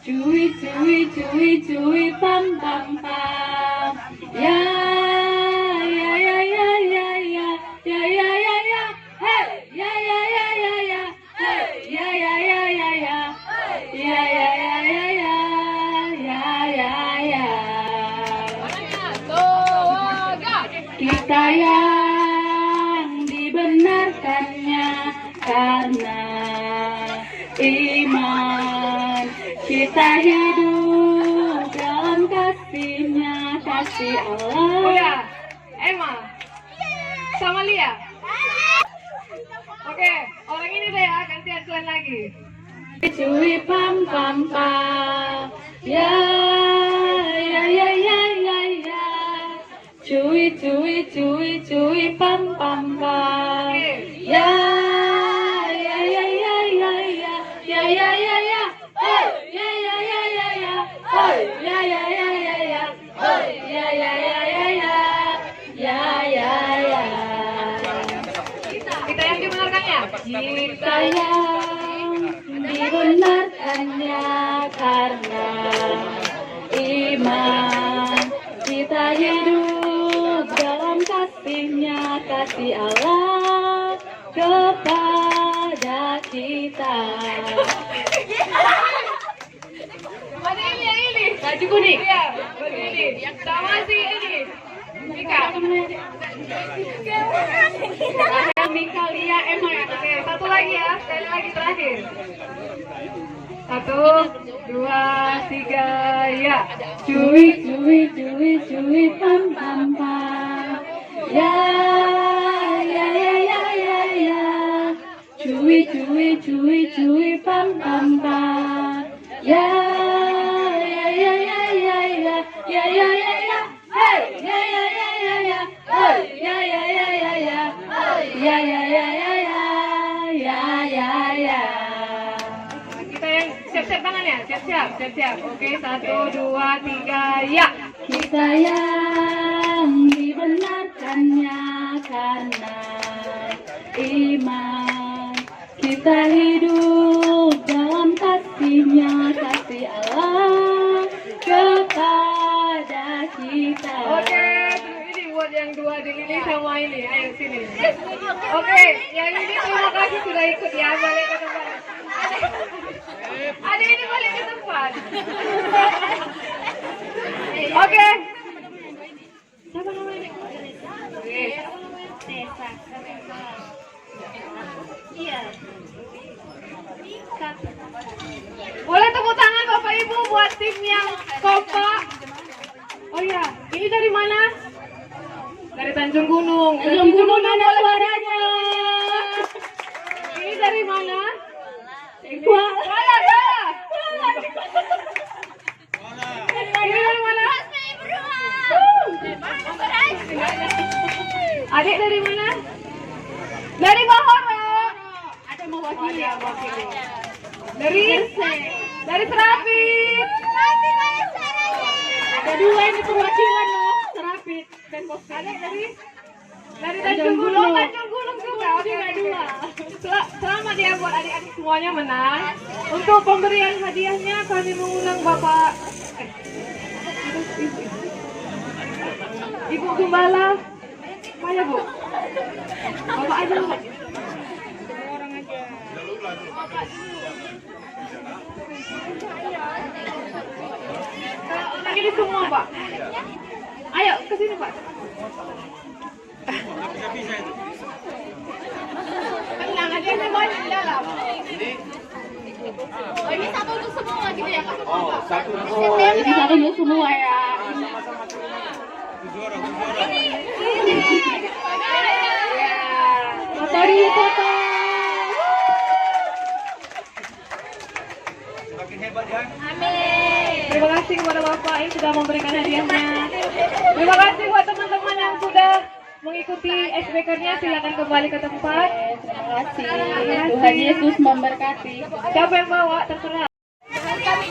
Cuy, cuy, cuy, cuy, pam, pam, pam. Ya, ya, ya, ya, ya, ya. Ya, ya, ya, ya. Hey, ya, ya, ya, ya, ya. Hey, ya, ya, ya, ya, ya. Ya, ya, ya, ya, ya. Ya, ya, ya. Kita yang dibenarkannya karena iman. Kita hidup dalam kasih-Nya, kasih Allah. Udah, Emma. lagi. Cuy pam pam pam. Ya ya ya ya ya ya. Cuy cuy cuy cuy pam pam pam. Ya ya ya ya ya ya. Ya ya ya ya. Oh ya ya ya ya ya. Oh ya ya ya ya ya. Oh ya ya ya ya ya. Ya ya ya. Kita yang dibenarkannya. Kita yang dibenarkannya karena iman. Kita hidup dalam kasih-Nya, kasih Allah kepada kita. Mana ini yang ini? Baju kuning. Iya, begini. Sama si ini. Mika. Rahel, Mika, Lia, Emma ya. Oke, satu lagi ya. Sekali lagi terakhir. 1, 2, 3, ya. Cuy cuy cuy cuy pam pam pam. Ya ya ya ya ya ya. Cuy cuy cuy cuy pam pam pam. Ya ya ya ya ya ya. Ya ya ya ya. Hey ya ya ya ya ya. Oh ya ya ya ya ya. Oh ya ya ya ya ya. Ya ya ya. Kita yang siap-siap tangannya. Siap-siap. Oke, 1, 2, 3, ya. Kita yang dibenarkannya karena iman. Kita hidup dalam kasih-Nya, kasih Allah kepada kita. Oke, ini buat yang dua di Lili sama ini. Ayo sini. Oke, yang ini terima kasih sudah ikut ya. Balik ke tempat. Ada ini balik ke tempat. Oke. Siapa namanya? Oke. Iya. Boleh tepuk tangan Bapak Ibu buat tim yang kompak. Oh ya, ini dari mana? Dari Tanjung Gunung. Tanjung Gunung mana suaranya? Ini dari mana? Kuala. Ini dari mana? Adik dari mana? Dari Bahoro. Ada mewakili. Dari Serapit. Ada dua ini perwakilan loh, Serapit dan Boston. Ada dari Tanjung Gunung juga. Oke, dua. Selamat ya buat adik-adik semuanya menang. Untuk pemberian hadiahnya kami mengundang Bapak Ibu Gembala. Mana Bu? Bapak aja Bu. Orang aja. Ini semua Pak. Ayo ke sini Pak. Tenang aja, semuanya di dalam. Oh, ini satu untuk semua gitu ya? Ini satu untuk semua ya. Foto. Terima kasih kepada Bapak yang sudah memberikan hadiahnya. Terima kasih buat teman-teman yang sudah mengikuti SBK-nya. Silakan kembali ke tempat. Terima kasih. Tuhan Yesus memberkati. Siapa yang bawa? Terserah. Kami